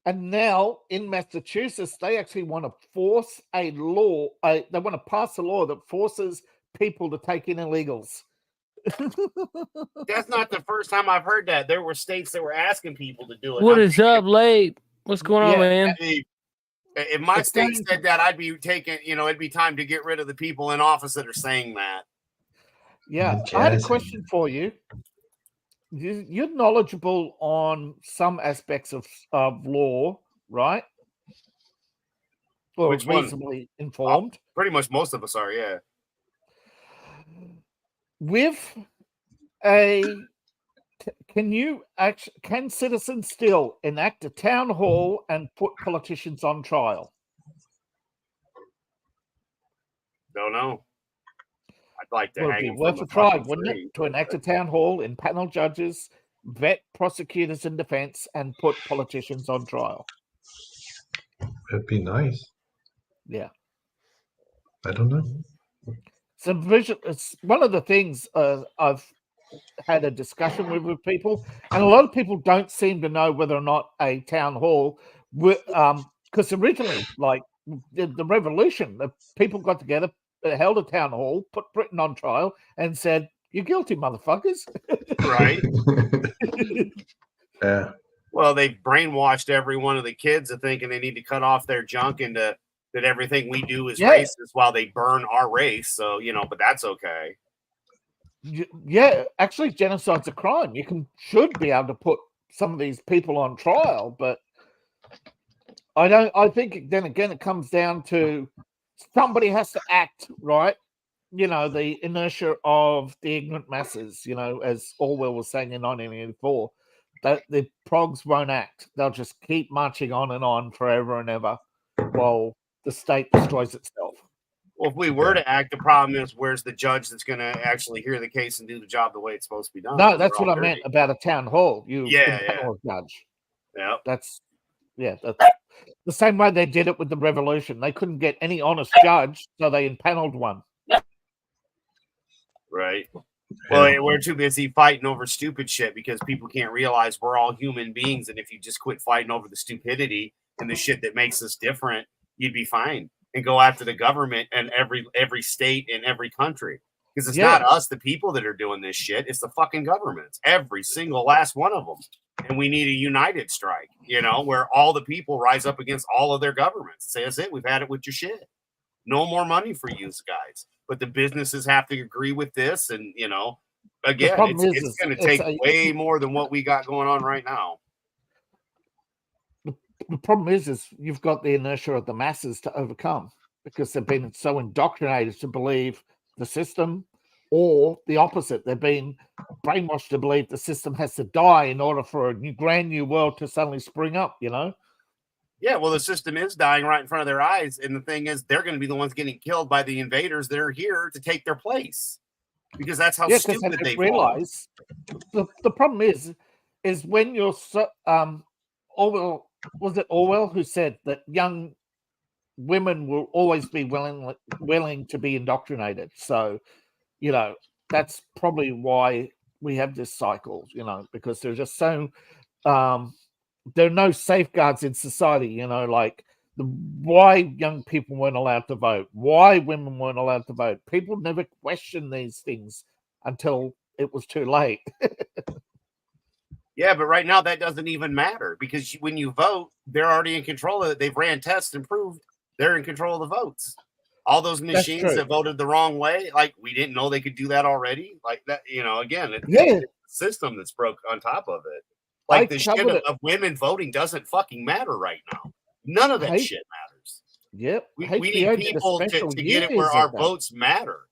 And now in Massachusetts, they actually want to force a law. They want to pass a law that forces people to take in illegals. That's not the first time I've heard that. There were states that were asking people to do it. What is up, late? What's going on, man? If my state said that, I'd be taking, it'd be time to get rid of the people in office that are saying that. Yeah, I had a question for you. You're knowledgeable on some aspects of law, right? Or reasonably informed. Pretty much most of us are, yeah. Can citizens still enact a town hall and put politicians on trial? Don't know. I'd like to hang them worth a try, wouldn't it? To enact a town hall, impanel judges, vet prosecutors in defense, and put politicians on trial. It'd be nice. Yeah. I don't know. It's one of the things I've had a discussion with people, and a lot of people don't seem to know whether or not a town hall, because originally, like the revolution, the people got together, held a town hall, put Britain on trial, and said, "You're guilty, motherfuckers." Right. Yeah. Well, they brainwashed every one of the kids into thinking they need to cut off their junk and that everything we do is racist while they burn our race. So, but that's okay. Yeah, actually, genocide's a crime. You should be able to put some of these people on trial, but I think then again it comes down to somebody has to act, right? The inertia of the ignorant masses, as Orwell was saying in 1984, that the progs won't act. They'll just keep marching on forever and ever while the state destroys itself. Well, if we were to act, the problem is where's the judge that's going to actually hear the case and do the job the way it's supposed to be done? No, that's what I meant about a town hall. A judge. Yeah. That's the same way they did it with the revolution. They couldn't get any honest judge, so they impaneled one. Right. Well, we're too busy fighting over stupid shit because people can't realize we're all human beings, and if you just quit fighting over the stupidity and the shit that makes us different, you'd be fine. And go after the government and every state in every country, because it's not us, the people, that are doing this shit. It's the fucking governments, every single last one of them. And we need a united strike, where all the people rise up against all of their governments and say, "That's it. We've had it with your shit. No more money for you guys." But the businesses have to agree with this, and again, it's going to take way more than what we got going on right now. The problem is you've got the inertia of the masses to overcome, because they've been so indoctrinated to believe the system, or the opposite. They've been brainwashed to believe the system has to die in order for a brand new world to suddenly spring up, Yeah, well, the system is dying right in front of their eyes. And the thing is, they're going to be the ones getting killed by the invaders that are here to take their place, because that's how stupid they realize. The problem is when you're so, Orwell, was it Orwell who said that young women will always be willing to be indoctrinated? So, that's probably why we have this cycle, because there's just so there are no safeguards in society, like why young people weren't allowed to vote, why women weren't allowed to vote. People never questioned these things until it was too late. Yeah, but right now that doesn't even matter, because when you vote, they're already in control of it. They've ran tests and proved they're in control of the votes. All those machines that voted the wrong way, like, we didn't know they could do that already. Like that, again, it's the system that's broke on top of it. Like, the shit of women voting doesn't fucking matter right now. None of that shit matters. Yep. We need people to get it where our votes matter.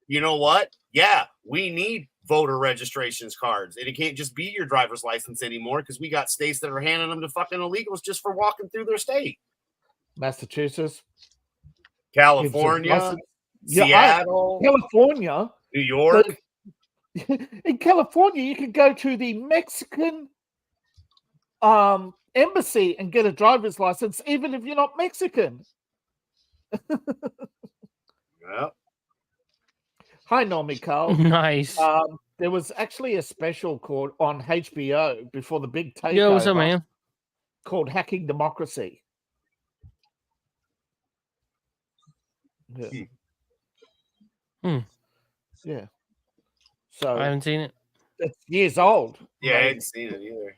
You know what? Yeah, we need voter registrations cards, and it can't just be your driver's license anymore, because we got states that are handing them to fucking illegals just for walking through their state. Massachusetts, California, Seattle, California, New York. In California, you can go to the Mexican embassy and get a driver's license, even if you're not Mexican. Yep. Hi, Normie Carl. Nice. There was actually a special called on HBO before the big takeover. Yo, what's up, man? Called Hacking Democracy. Yeah. Yeah. So I haven't seen it. It's years old. Yeah, I hadn't seen it either.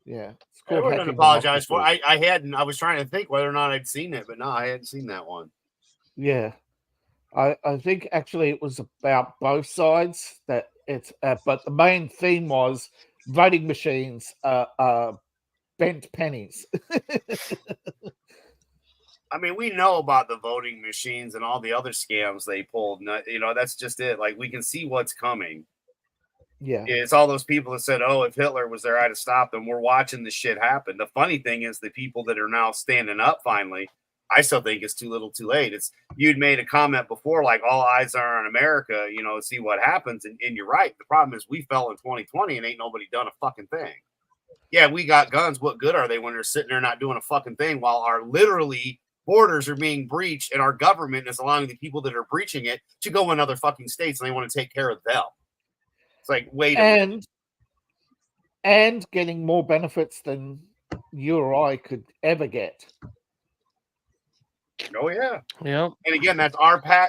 Yeah. I wouldn't apologize for it. I hadn't. I was trying to think whether or not I'd seen it, but no, I hadn't seen that one. Yeah. I think actually it was about both sides, that it's but the main theme was voting machines bent pennies. I mean, we know about the voting machines and all the other scams they pulled. That's just it. Like, we can see what's coming. Yeah. It's all those people that said, "Oh, if Hitler was there, I'd have stopped them." We're watching this shit happen. The funny thing is, the people that are now standing up finally, I still think it's too little too late. You'd made a comment before, like, all eyes are on America, see what happens. And you're right. The problem is we fell in 2020 and ain't nobody done a fucking thing. Yeah, we got guns. What good are they when they're sitting there not doing a fucking thing, while our literally borders are being breached and our government is allowing the people that are breaching it to go in other fucking states, and they want to take care of them. It's like, wait a minute. And getting more benefits than you or I could ever get. Oh yeah. Yeah. And again, that's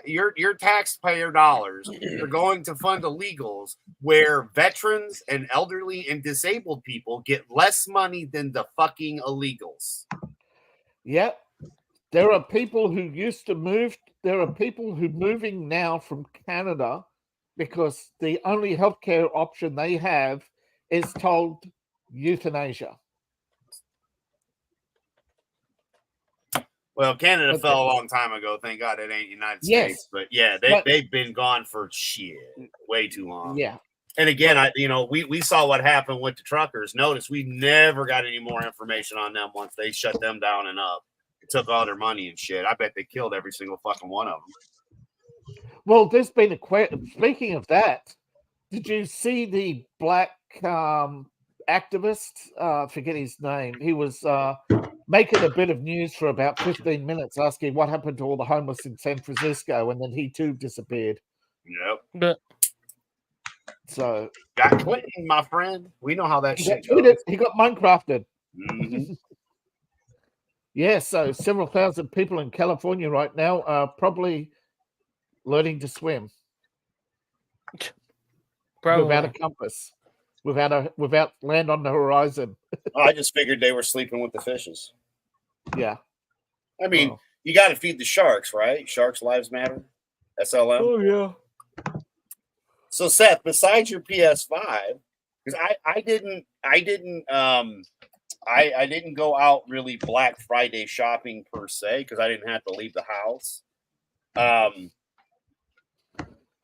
your taxpayer dollars. They're going to fund illegals, where veterans and elderly and disabled people get less money than the fucking illegals. Yep. There are people who used to move. There are people who are moving now from Canada because the only healthcare option they have is told euthanasia. Well, Canada fell a long time ago. Thank God it ain't United States. But yeah, they've been gone for shit way too long. Yeah. And again, we saw what happened with the truckers. Notice we never got any more information on them once they shut them down and up. It took all their money and shit. I bet they killed every single fucking one of them. Well, there's been a question. Speaking of that, did you see the black activist? Forget his name. He was making a bit of news for about 15 minutes, asking what happened to all the homeless in San Francisco, and then he too disappeared. Yep. But So got Clinton, my friend. We know how that he shit got goes. He got Minecrafted. Mhm. Yeah, so several thousand people in California right now are probably learning to swim without a Probably. compass, without land on the horizon. I just figured they were sleeping with the fishes. Yeah. I mean, Oh. you got to feed the sharks, right? Sharks' lives matter. SLM. Oh yeah. So Seth, besides your PS5, because I didn't go out really Black Friday shopping per se because I didn't have to leave the house.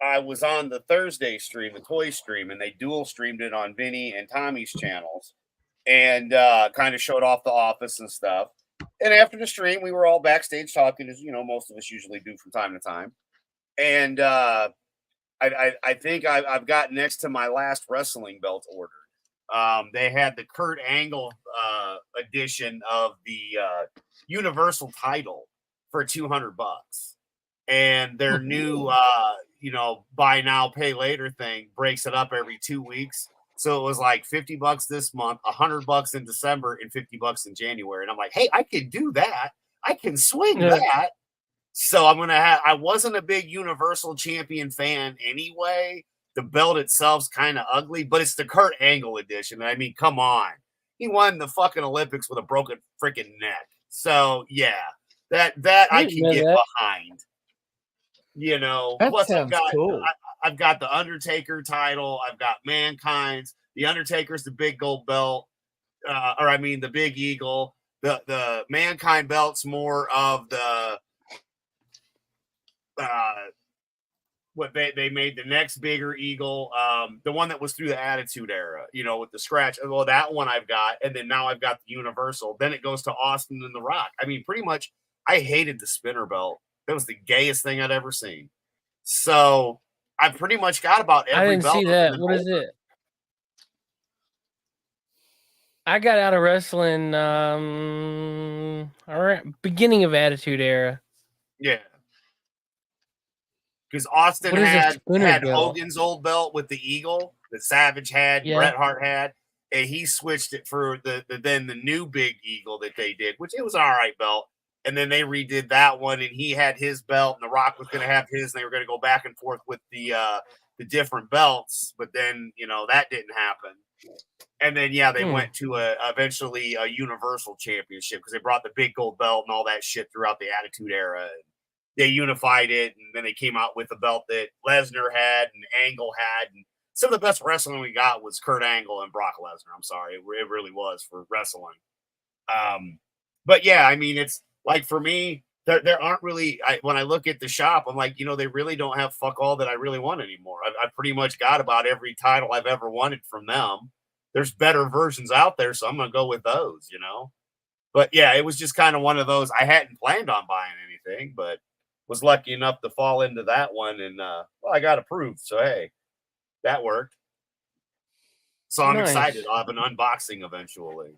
I was on the Thursday stream, the toy stream, and they dual streamed it on Vinny and Tommy's channels, and kind of showed off the office and stuff. And after the stream, we were all backstage talking, as you know, most of us usually do from time to time. And I think I've got next to my last wrestling belt ordered. They had the Kurt Angle edition of the Universal title for $200, and their new buy now pay later thing breaks it up every 2 weeks. So it was like $50 this month, $100 in December, and $50 in January. And I'm like, hey, I can do that. I can swing that. So I'm gonna have. I wasn't a big Universal Champion fan anyway. The belt itself's kind of ugly, but it's the Kurt Angle edition. I mean, come on, he won the fucking Olympics with a broken freaking neck. So yeah, that I can get behind. That plus sounds cool. I've got the Undertaker title. I've got Mankind's. The Undertaker's the big gold belt, the big eagle. The Mankind belt's more of the. What they made the next bigger eagle, the one that was through the Attitude Era, with the scratch. Well, that one I've got, and then now I've got the Universal. Then it goes to Austin and The Rock. I mean, pretty much, I hated the spinner belt. That was the gayest thing I'd ever seen. So I pretty much got about every I didn't belt. see that. What is it? I got out of wrestling beginning of Attitude Era. Yeah. Because Austin had Hogan's old belt with the eagle that Savage had, Bret Hart had, and he switched it for the new big eagle that they did, which it was an all right belt. And then they redid that one, and he had his belt, and The Rock was going to have his, and they were going to go back and forth with the different belts. But then that didn't happen. And then they went to eventually a Universal Championship because they brought the big gold belt and all that shit throughout the Attitude Era. They unified it, and then they came out with a belt that Lesnar had and Angle had. And some of the best wrestling we got was Kurt Angle and Brock Lesnar. I'm sorry. It really was for wrestling. But yeah, I mean, it's like for me, there aren't really, when I look at the shop, I'm like, they really don't have fuck all that I really want anymore. I pretty much got about every title I've ever wanted from them. There's better versions out there, so I'm going to go with those, But yeah, it was just kind of one of those. I hadn't planned on buying anything, but was lucky enough to fall into that one, and I got approved. So hey, that worked. So I'm excited. I'll have an unboxing eventually.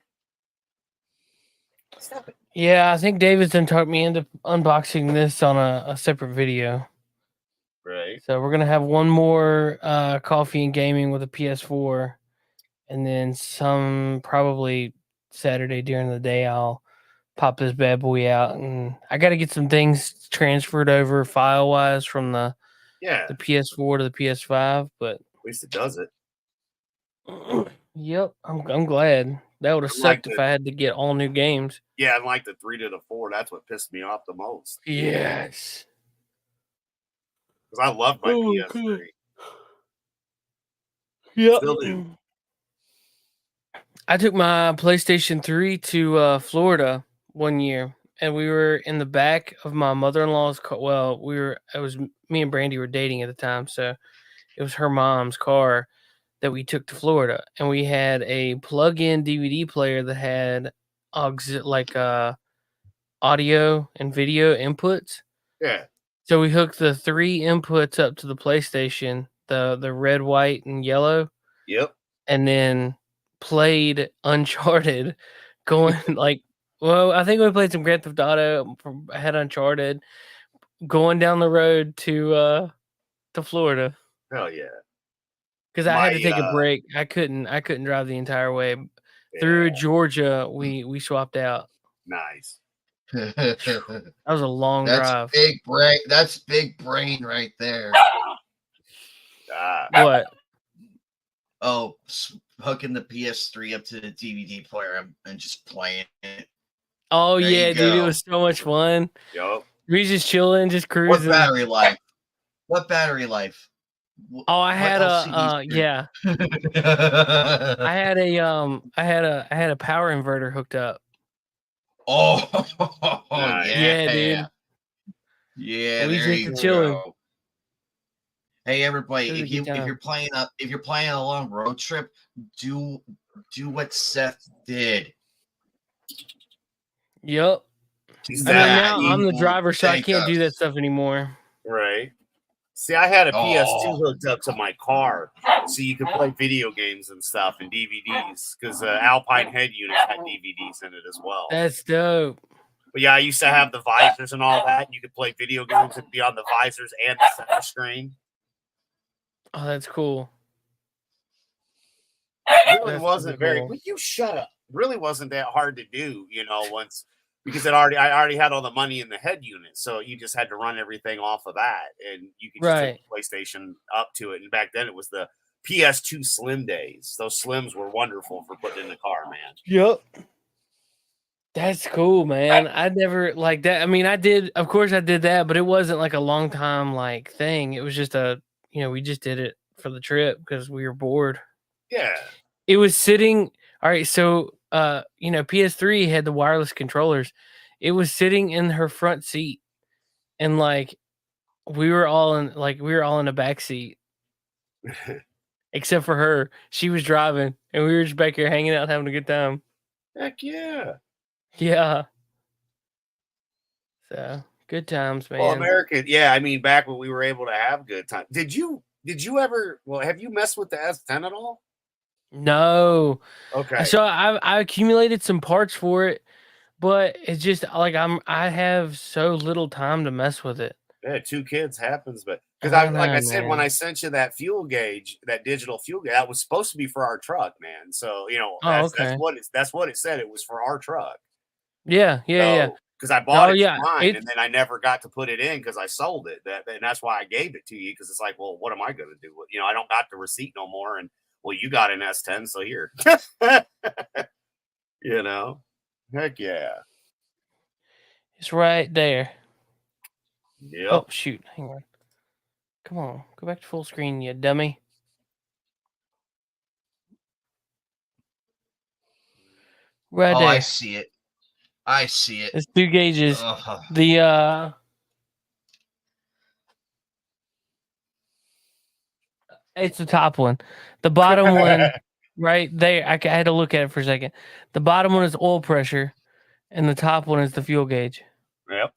Stop it. Yeah, I think David's done talked me into unboxing this on a separate video. Right. So we're gonna have one more coffee and gaming with a PS4, and then some probably Saturday during the day I'll pop this bad boy out, and I got to get some things transferred over file wise from the PS4 to the PS5. But at least it does it. Yep, I'm glad. That would have sucked if I had to get all new games. Yeah, and like the 3 to the 4, that's what pissed me off the most. Yes, because I love my PS3. Yep. Still do. I took my PlayStation 3 to Florida one year, and we were in the back of my mother-in-law's car. Well, it was me and Brandy were dating at the time, so it was her mom's car that we took to Florida, and we had a plug-in DVD player that had audio and video inputs. Yeah. So we hooked the 3 inputs up to the PlayStation, the red, white, and yellow. Yep. And then played Uncharted, going I think we played some Grand Theft Auto, had Uncharted, going down the road to Florida. Hell yeah. because I had to take a break. I couldn't drive the entire way through Georgia. We swapped out. Nice. That was a long drive. Big brain. That's big brain right there. What? Oh, hooking the PS3 up to the DVD player and just playing it. Oh there yeah, dude, it was so much fun. Yup. We just chilling, just cruising. What battery life? What battery life? Oh, I had yeah. I had a power inverter hooked up. Oh, yeah, dude. Yeah, we there you just chilling. go. Hey, everybody! If you're playing a long road trip, do what Seth did. Yep. Now I'm the driver, so I can't do that stuff anymore. Right. See, I had a PS2 hooked up to my car, so you could play video games and stuff and DVDs, because Alpine head unit had DVDs in it as well. That's dope. But yeah, I used to have the visors and all that, and you could play video games and be on the visors and the center screen. Oh, that's cool. It really wasn't very. Cool. But you shut up. Really wasn't that hard to do, once. Because I already had all the money in the head unit, so you just had to run everything off of that, and you could just take the PlayStation up to it. And back then, it was the PS2 Slim days. Those Slims were wonderful for putting in the car, man. Yep, that's cool, man. I never like that. I mean, I did, of course, I did that, but it wasn't like a long time thing. It was just we just did it for the trip because we were bored. Yeah, it was sitting. All right, so. PS3 had the wireless controllers. It was sitting in her front seat, and we were all in the back seat, except for her. She was driving, and we were just back here hanging out, having a good time. Heck yeah, yeah. So good times, man. Well, America, yeah. I mean, back when we were able to have good time. Did you ever? Well, have you messed with the S10 at all? No. Okay. So I accumulated some parts for it, but it's just I have so little time to mess with it. Yeah, 2 kids happens, but because I said, when I sent you that fuel gauge, that digital fuel gauge, that was supposed to be for our truck, man. So that's what it said. It was for our truck. Yeah. Because I bought it for mine, and then I never got to put it in because I sold it. And that's why I gave it to you, because it's like, well, what am I going to do? I don't got the receipt no more, and well, you got an S10, so here. Heck yeah. It's right there. Yep. Oh, shoot. Hang on. Come on. Go back to full screen, you dummy. Right there. I see it. It's 2 gauges. It's the top one. The bottom one, right there. I had to look at it for a second. The bottom one is oil pressure, and the top one is the fuel gauge. Yep.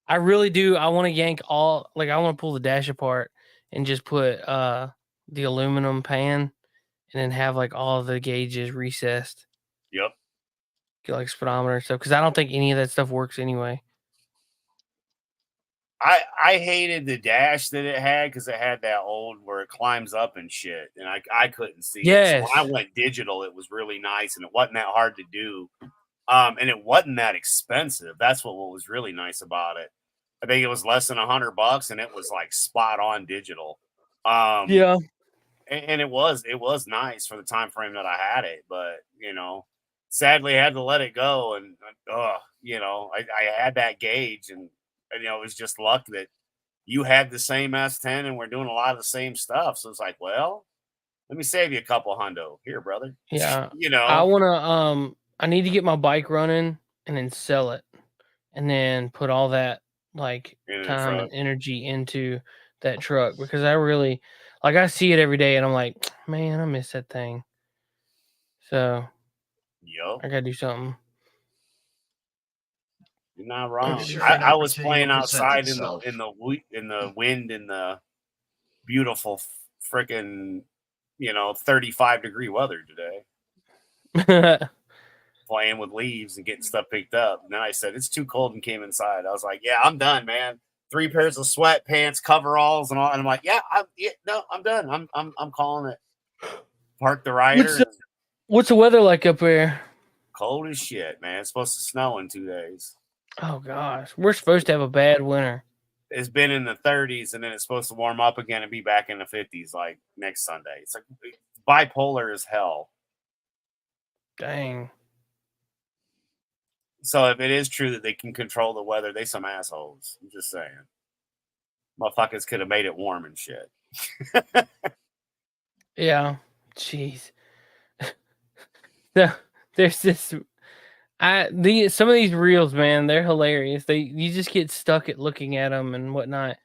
I really do. I want to yank I want to pull the dash apart and just put the aluminum pan, and then have all the gauges recessed. Yep. Get speedometer and stuff, because I don't think any of that stuff works anyway. I hated the dash that it had, because it had that old where it climbs up and shit, and I couldn't see it. So when I went digital, it was really nice, and it wasn't that hard to do, and it wasn't that expensive. That's what was really nice about it. I think it was less than $100, and it was spot on digital. Yeah, and it was nice for the time frame that I had it, but sadly I had to let it go, and I had that gauge, and it was just luck that you had the same S10 and we're doing a lot of the same stuff. So it's like, well, let me save you a couple hundo here, brother. Yeah. I want to, I need to get my bike running and then sell it, and then put all that time and energy into that truck, because I really, I see it every day and I'm like, man, I miss that thing. So I got to do something. You're not wrong. I was playing outside in the wind, in the beautiful freaking 35-degree weather today. Playing with leaves and getting stuff picked up. And then I said, it's too cold, and came inside. I was like, yeah, I'm done, man. 3 pairs of sweatpants, coveralls, and all. And I'm like, I'm done. I'm calling it. Park the rider. What's the weather like up there? Cold as shit, man. It's supposed to snow in 2 days. Oh gosh, we're supposed to have a bad winter. It's been in the 30s, and then it's supposed to warm up again and be back in the 50s like next Sunday. It's like bipolar as hell. Dang. So if it is true that they can control the weather, they some assholes. I'm just saying. Motherfuckers could have made it warm and shit. Yeah. Jeez. There's this. Some of these reels, man, they're hilarious. You just get stuck at looking at them and whatnot.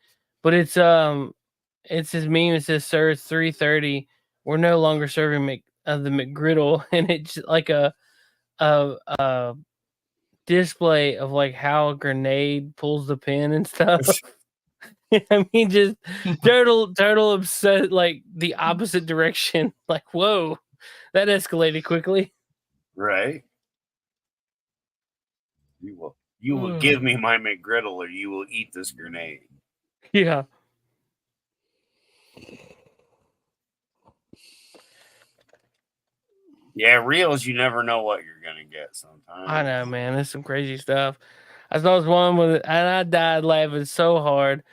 But it's this meme. It says, "Sir, it's 3:30. We're no longer serving the McGriddle," and it's like a display of like how a grenade pulls the pin and stuff. I mean, just total upset, like the opposite direction. Like, whoa, that escalated quickly. Right. You will give me my McGriddle, or you will eat this grenade. Yeah. Yeah, reels, you never know what you're gonna get sometimes. I know, man. There's some crazy stuff. I saw this one and I died laughing so hard.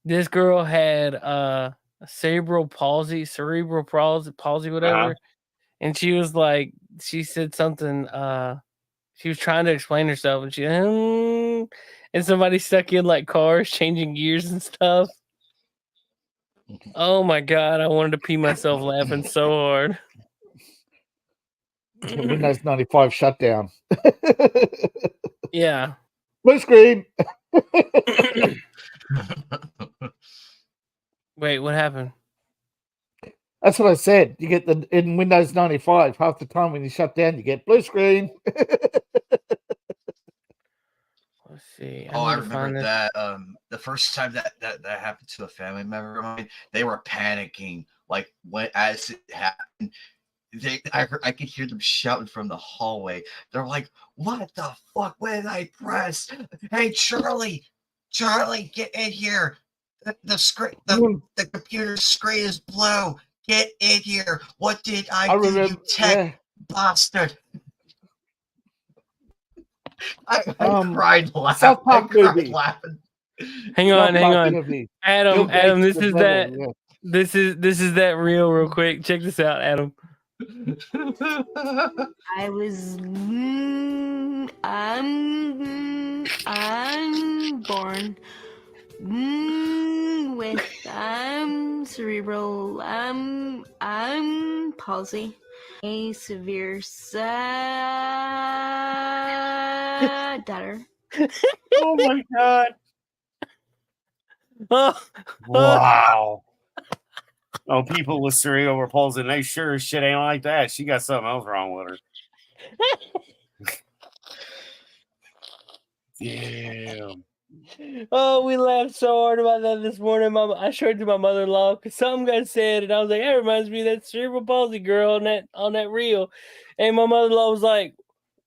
This girl had cerebral palsy, whatever. And she was like, she said something, she was trying to explain herself, and and somebody stuck in like cars changing gears and stuff. Oh my god, I wanted to pee myself laughing so hard. Windows 95 shutdown. Yeah. Blue screen. Wait, what happened? That's what I said. You get in Windows 95, half the time when you shut down, you get blue screen. Let's see. I remember that. The first time that happened to a family member of mine, they were panicking. Like as it happened, I could hear them shouting from the hallway. They're like, "What the fuck? What did I press? Hey, Charlie, get in here. The screen, the computer screen is blue. Get in here. What did I do, you tech bastard?" I cried laughing. South Park movie. Laughing. Hang on. Movie. Adam, this is that. Yeah. This is that real quick. Check this out, Adam. I was I'm born with cerebral palsy, a severe stutter. Oh my god. Wow. Oh, people with cerebral palsy, they sure as shit ain't like that. She got something else wrong with her. Damn. Oh, we laughed so hard about that this morning. I showed it to my mother-in-law because something got said, and I was like, "That reminds me of that cerebral palsy girl on that reel." And my mother-in-law was like,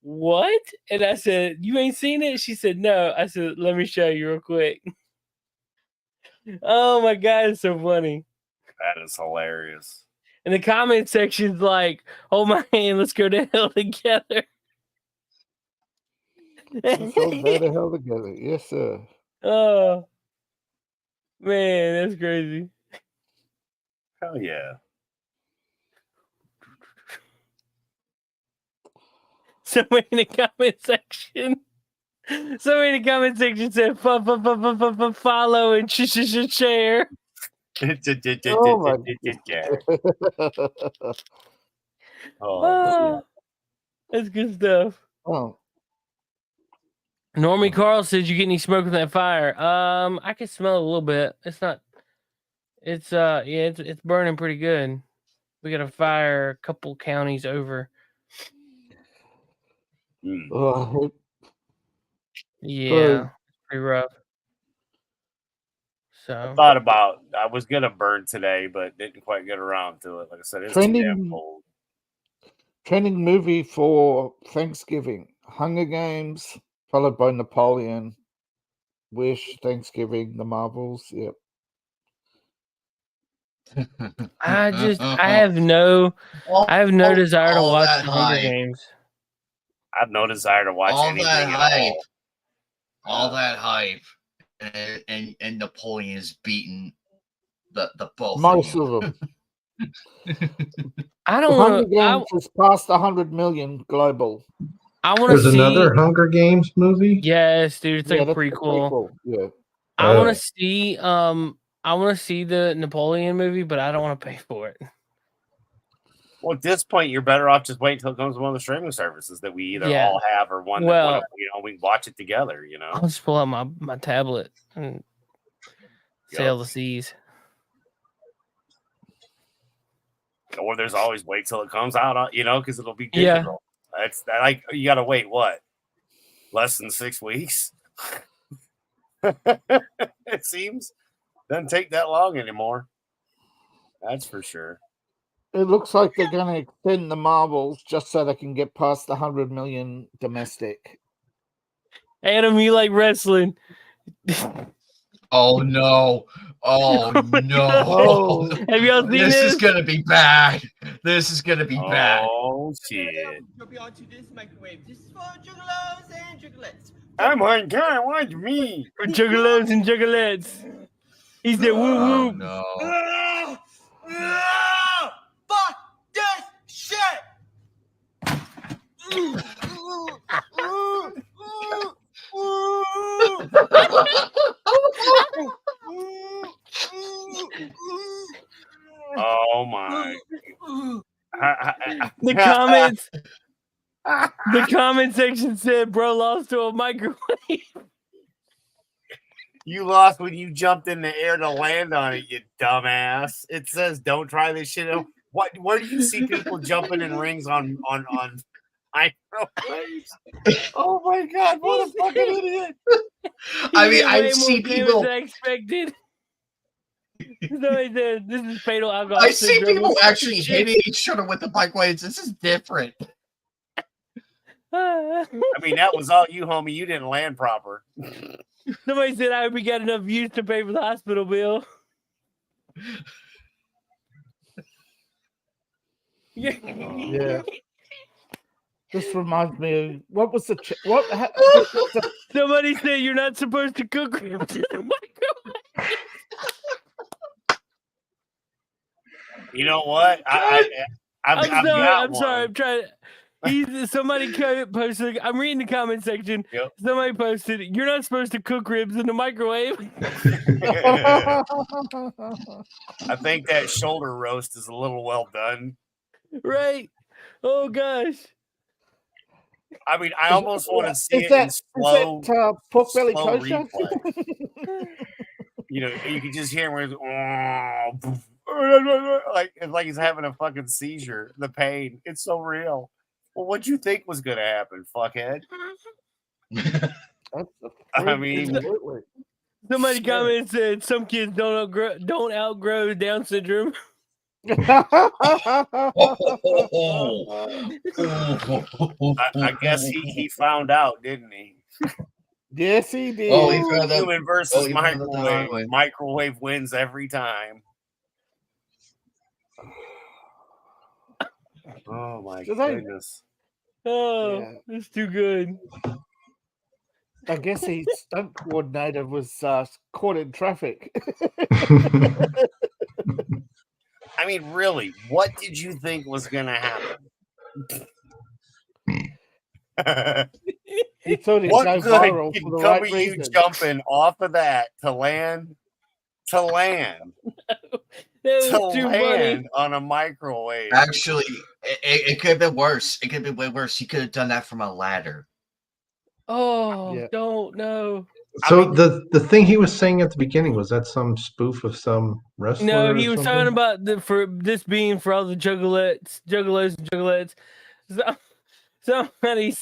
"What?" And I said, "You ain't seen it?" She said, "No." I said, "Let me show you real quick." Oh my god, it's so funny. That is hilarious. And the comment section's like, "Hold my hand, let's go to hell together." Let's all go to hell together. Yes, sir. Oh man, that's crazy. Hell yeah. Somebody in the comment section said follow and share. Oh my Oh, that's good stuff. Oh. Normie Carl says, "You get any smoke from that fire?" I can smell it a little bit. It's not. It's it's burning pretty good. We got a fire a couple counties over. Oh, yeah, it's pretty rough. So I was gonna burn today, but didn't quite get around to it. Like I said, it's too damn cold. Trending movie for Thanksgiving: Hunger Games, followed by Napoleon, Wish, Thanksgiving, The Marvels. Yep. I have no desire to watch the Hunger Games. I have no desire to watch anything at all. All that hype, and Napoleon is beating the both. Most of them. I The don't Hunger want Games has passed 100 million global. I want to There's see another Hunger Games movie. Yes, dude, it's like a that's prequel. Yeah. I want to see the Napoleon movie, but I don't want to pay for it. Well, at this point, you're better off just waiting until it comes to one of the streaming services that we either Yeah. all have or one Well, that we can watch it together. You know, I'll just pull out my tablet and sail the seas. Or there's always wait till it comes out, because it'll be digital. Yeah. It's like you got to wait less than 6 weeks. It seems doesn't take that long anymore. That's for sure. It looks like they're going to extend the Marvels just so they can get past the 100 million domestic. Adam, you like wrestling? Oh no! Oh no! Have y'all seen this? This is gonna be bad. This is gonna be bad. Oh shit! Jumping onto this microwave. This is for juggalos and juggalettes. Oh my god! Watch me for juggalos and juggalettes. He said, "Woo woo!" No! Fuck this shit! Oh my! The comment section said, "Bro lost to a microwave." You lost when you jumped in the air to land on it, you dumbass. It says, "Don't try this shit." What? Where do you see people jumping in rings on microwaves? Oh my god! What a fucking idiot! I mean, I see people. Than I expected. Somebody said, "This is fatal alcohol." I see people actually hitting each other with the microwaves. This is different. I mean, that was all you, homie. You didn't land proper. Somebody said, "I hope we got enough views to pay for the hospital bill." Yeah. This reminds me of what was the Somebody said you're not supposed to cook ribs in the microwave. You know what? I'm sorry. I'm trying. Somebody posted. I'm reading the comment section. Yep. Somebody posted, "You're not supposed to cook ribs in the microwave." I think that shoulder roast is a little well done. Right? Oh gosh. I mean, I almost want to see it in slow. Is that pork belly kosher? You can just hear him like he's having a fucking seizure. The pain, it's so real. Well, what'd you think was gonna happen, fuckhead? I mean, somebody commented said some kids don't outgrow Down syndrome. I guess he found out, didn't he? Yes, he did. Oh, he found out. Human versus microwave. Microwave wins every time. Oh my goodness. Oh, yeah. It's too good. I guess his stunt coordinator was caught in traffic. I mean, really, what did you think was going to happen? He thought he'd what go good viral can for the come right of you reason. jumping off of that to land? On a microwave. Actually, it could have been worse. It could have been way worse. He could have done that from a ladder. Oh, Yeah. don't know. So the thing he was saying at the beginning, was that some spoof of some wrestler? No, he or was something? talking about for this being for all the juggalos and juggalettes. Somebody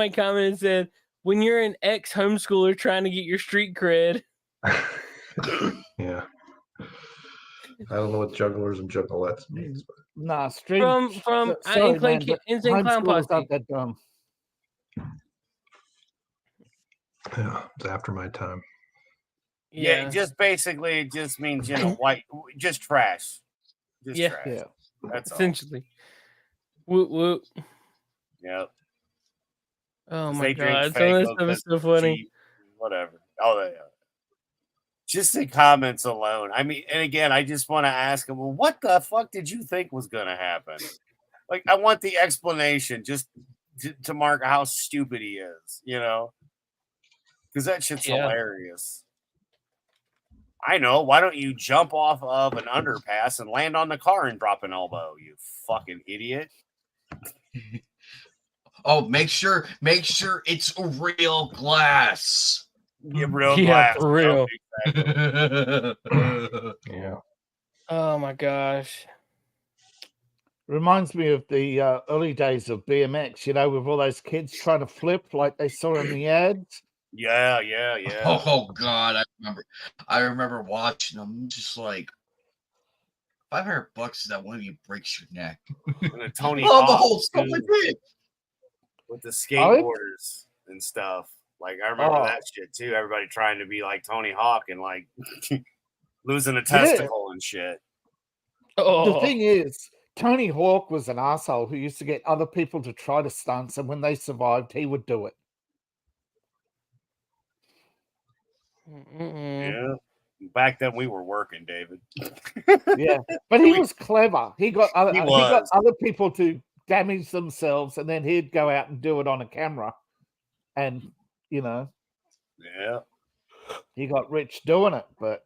commented and said, when you're an ex-homeschooler trying to get your street cred. Yeah. I don't know what jugglers and juggalettes means. But... Nah, street from Insane Clown Posse. Not that dumb. Yeah, it's after my time. Yeah, just basically, it just means, white, just trash. Just trash. Yeah. That's essentially. Whoop whoop. Yep. Oh my They drink god, some of this Faygo stuff is 'cause so it's funny. cheap, whatever. Oh, just the comments alone. I mean, and again, I just want to ask him, well, what the fuck did you think was going to happen? Like, I want the explanation just to mark how stupid he is, because that shit's hilarious. I know. Why don't you jump off of an underpass and land on the car and drop an elbow, you fucking idiot? Oh, make sure it's real glass. Yeah, real glass. For real. Yeah. Oh my gosh. Reminds me of the early days of BMX, with all those kids trying to flip like they saw in the ads. Yeah. Oh God, I remember watching them. Just like $500 that one of you breaks your neck. And the Tony the Hawk whole stuff with it. With the skateboarders and stuff. Like, I remember that shit too. Everybody trying to be like Tony Hawk and like losing a testicle and shit. The thing is, Tony Hawk was an asshole who used to get other people to try the stunts, and when they survived, he would do it. Yeah. Back then we were working, David. Yeah. But he was clever. He got was. other people to damage themselves, and then he'd go out and do it on a camera. And, Yeah. He got rich doing it, but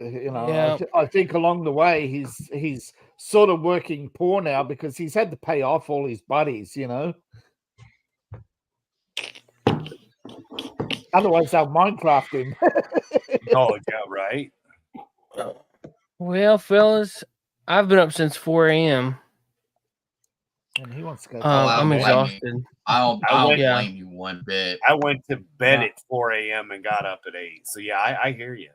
I think along the way he's sort of working poor now because he's had to pay off all his buddies, Otherwise they'll Minecraft him. Oh yeah, right. Well, fellas, I've been up since 4 a.m. And he wants to go. I'm exhausted. I don't blame you one bit. I went to bed at 4 a.m. and got up at 8. So yeah, I hear you.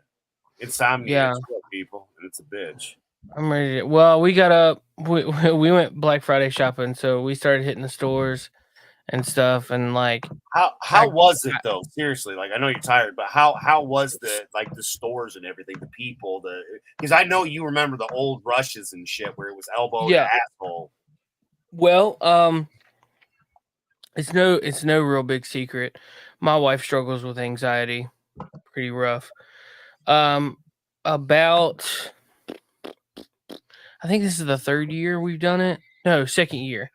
It's time to get people, and it's a bitch. I'm ready. Well, we got up. We went Black Friday shopping, so we started hitting the stores and stuff. And like, how was it though? Seriously, like I know you're tired, but how was the stores and everything? The people, because I know you remember the old rushes and shit where it was elbow to asshole. Well, it's no real big secret. My wife struggles with anxiety, pretty rough. About, I think this is the 3rd year we've done it. No, 2nd year.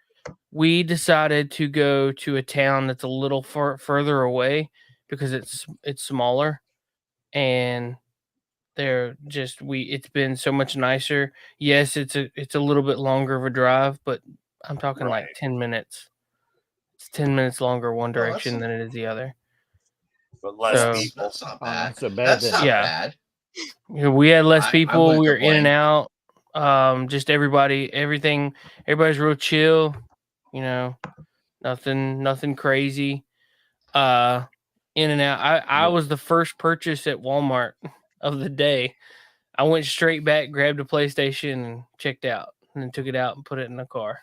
We decided to go to a town that's a little further away because it's smaller, and it's been so much nicer. Yes, it's a little bit longer of a drive, but I'm talking like 10 minutes. It's 10 minutes longer one direction than it is the other. But less people. That's not bad. That's not bad. Yeah, we had less people. We were in and out. Just everybody's real chill. Nothing crazy. In and out. I was the first purchase at Walmart of the day. I went straight back, grabbed a PlayStation, and checked out, and then took it out and put it in the car.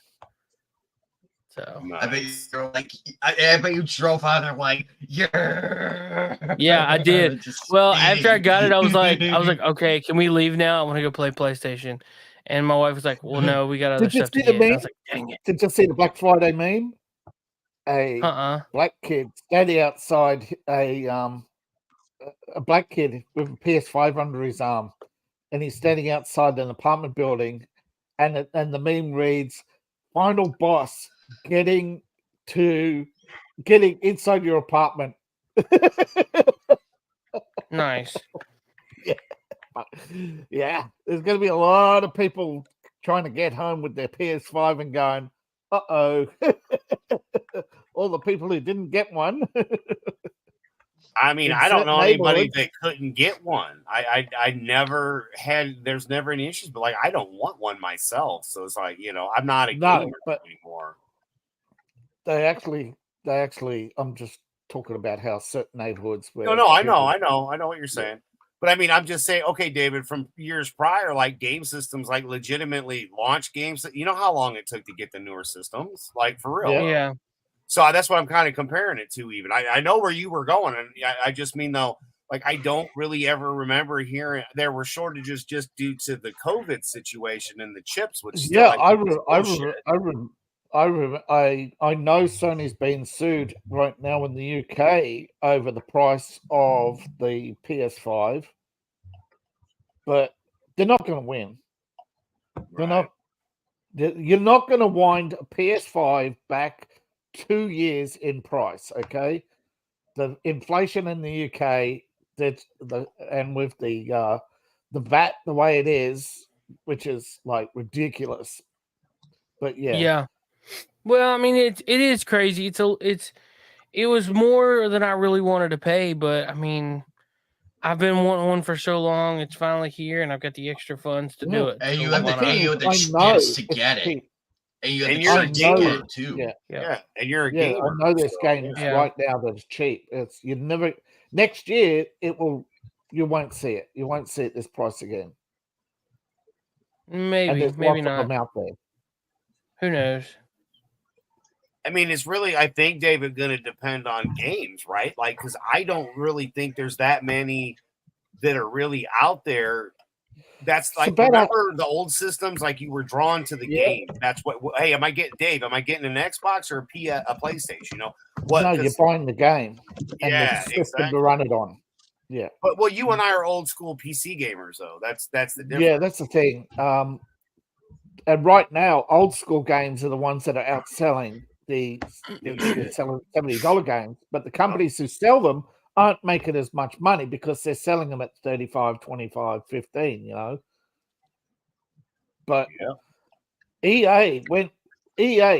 So I bet you're like, I bet you drove out there like, yeah, I did. Well, after I got it, I was like, okay, can we leave now? I want to go play PlayStation. And my wife was like, well, no, we got other stuff to get. I was like, dang it. Did you see the Black Friday meme? A black kid standing outside a black kid with a PS5 under his arm, and he's standing outside an apartment building, and the meme reads, "Final boss getting inside your apartment." Nice. Yeah, there's going to be a lot of people trying to get home with their PS5 and going, uh-oh. All the people who didn't get one. I mean, I don't know anybody that couldn't get one. I never had, there's never any issues, but like, I don't want one myself. So it's like, I'm not a gamer anymore. They actually, I'm just talking about how certain neighborhoods where. No, I know what you're saying. But I mean, I'm just saying, okay, David, from years prior, like game systems, like legitimately launch games, you know how long it took to get the newer systems? Like for real. Yeah. So that's what I'm kind of comparing it to even. I know where you were going. And I just mean, though, Like, I don't really ever remember hearing there were shortages just due to the COVID situation and the chips, which still Yeah, I know Sony's being sued right now in the UK over the price of the PS5, but they're not going to win. They're not. You're not going to wind a PS5 back 2 years in price. Okay, the inflation in the UK, and with the VAT the way it is, which is like ridiculous. But Yeah. Well, I mean, it is crazy. It was more than I really wanted to pay, but I mean, I've been wanting one for so long. It's finally here, and I've got the extra funds to do it. And So you have why not? the chance to get it. And you have the chance to get it too. Yeah. And you're a Yeah, gamer. I know there's games Yeah. right now that's cheap. It's you never next year you won't see it. You won't see it this price again. And Maybe, there's maybe lots of not. them out there. Who knows? I mean, it's really, I think, David, going to depend on games, right? Like, because I don't really think there's that many that are really out there. That's like, remember the old systems, like you were drawn to the game. That's what, hey, am I getting an Xbox or a PlayStation? You know, No, you're buying the game and the system exactly. to run it on. Yeah. But well, you and I are old school PC gamers, though. That's the difference. Yeah, that's the thing. And right now, old school games are the ones that are outselling the selling $70 games, but the companies who sell them aren't making as much money because they're selling them at 35, 25, 15, you know. But EA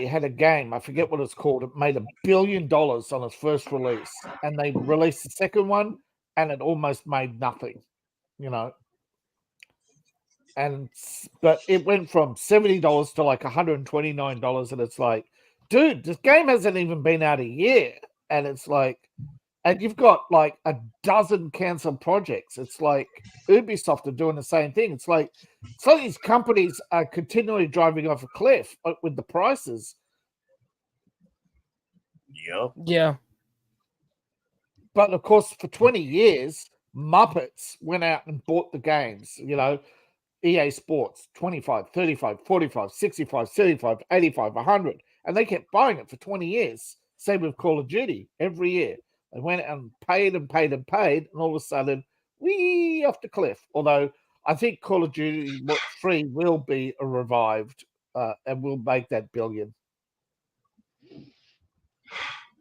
had a game, I forget what it's called, it made $1 billion on its first release, and they released the second one and it almost made nothing, you know. But it went from $70 to like $129, and it's like, dude, this game hasn't even been out a year, and it's like, and you've got like a dozen canceled projects. It's like Ubisoft are doing the same thing. It's like these companies are continually driving off a cliff with the prices. Yep. Yeah. But of course, for 20 years, Muppets went out and bought the games, you know. EA Sports, 25, 35, 45, 65, 75, 85, 100. And they kept buying it for 20 years. Same with Call of Duty every year. They went and paid, and all of a sudden, we off the cliff. Although I think Call of Duty 3 will be revived and will make that $1 billion.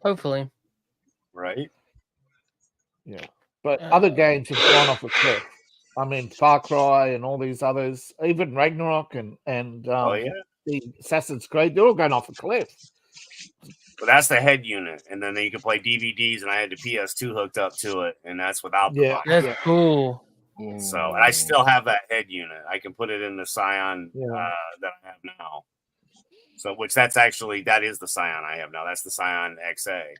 Hopefully. Right. Yeah. But other games have gone off a cliff. I mean, Far Cry and all these others, even Ragnarok and the Assassin's Creed, they're all going off a cliff. But that's the head unit, and then you can play DVDs, and I had the PS2 hooked up to it, and that's without the box. That's cool. So, and I still have that head unit. I can put it in the Scion that I have now. So, that is the Scion I have now. That's the Scion XA.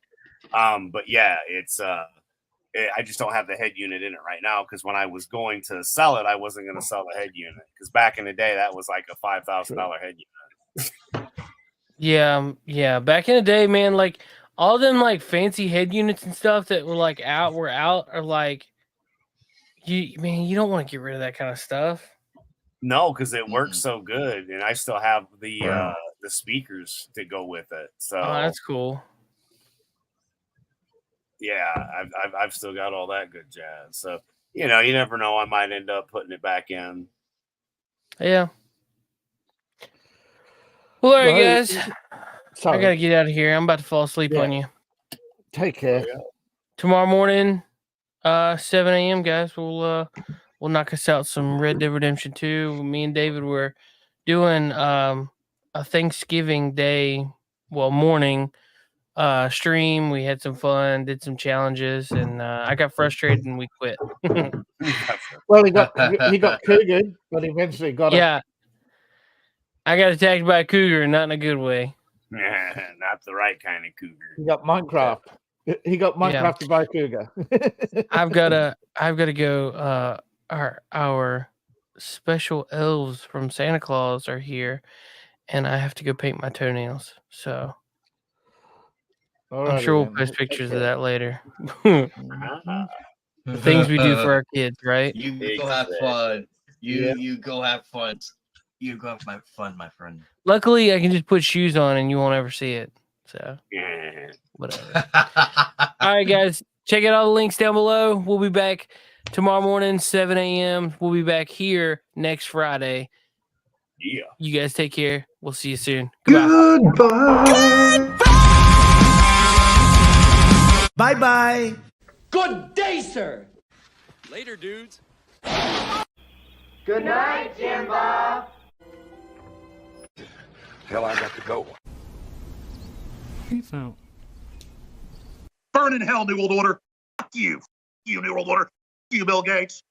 But yeah, it's I just don't have the head unit in it right now because when I was going to sell it, I wasn't going to sell the head unit because back in the day that was like a $5,000 head unit. Yeah. Back in the day, man, like all them like fancy head units and stuff that were out are like you don't want to get rid of that kind of stuff. No, because it works so good, and I still have the speakers to go with it. So that's cool. Yeah, I've still got all that good jazz. So, you know, you never know. I might end up putting it back in. Yeah. Well, all right, guys. I got to get out of here. I'm about to fall asleep on you. Take care. Tomorrow morning, 7 a.m., guys, we'll knock us out some Red Dead Redemption 2. Me and David were doing a Thanksgiving Day, morning stream. We had some fun, did some challenges, and I got frustrated and we quit. Well, he got cougared, but eventually got it. I got attacked by a cougar, not in a good way. Not the right kind of cougar. He got Minecraft. He got Minecrafted by a cougar. I've gotta go. Our special elves from Santa Claus are here, and I have to go paint my toenails. So. I'm sure we'll post pictures of that later. The things we do for our kids, right? You go have fun. You go have fun. You go have fun, my friend. Luckily, I can just put shoes on and you won't ever see it. So, whatever. All right, guys. Check out all the links down below. We'll be back tomorrow morning, 7 a.m. We'll be back here next Friday. Yeah. You guys take care. We'll see you soon. Goodbye. Goodbye. Bye-bye. Good day, sir. Later, dudes. Good night, Jimbo. Hell, I got to go. Peace out. Burn in hell, New World Order. Fuck you. You, New World Order. Fuck you, Bill Gates.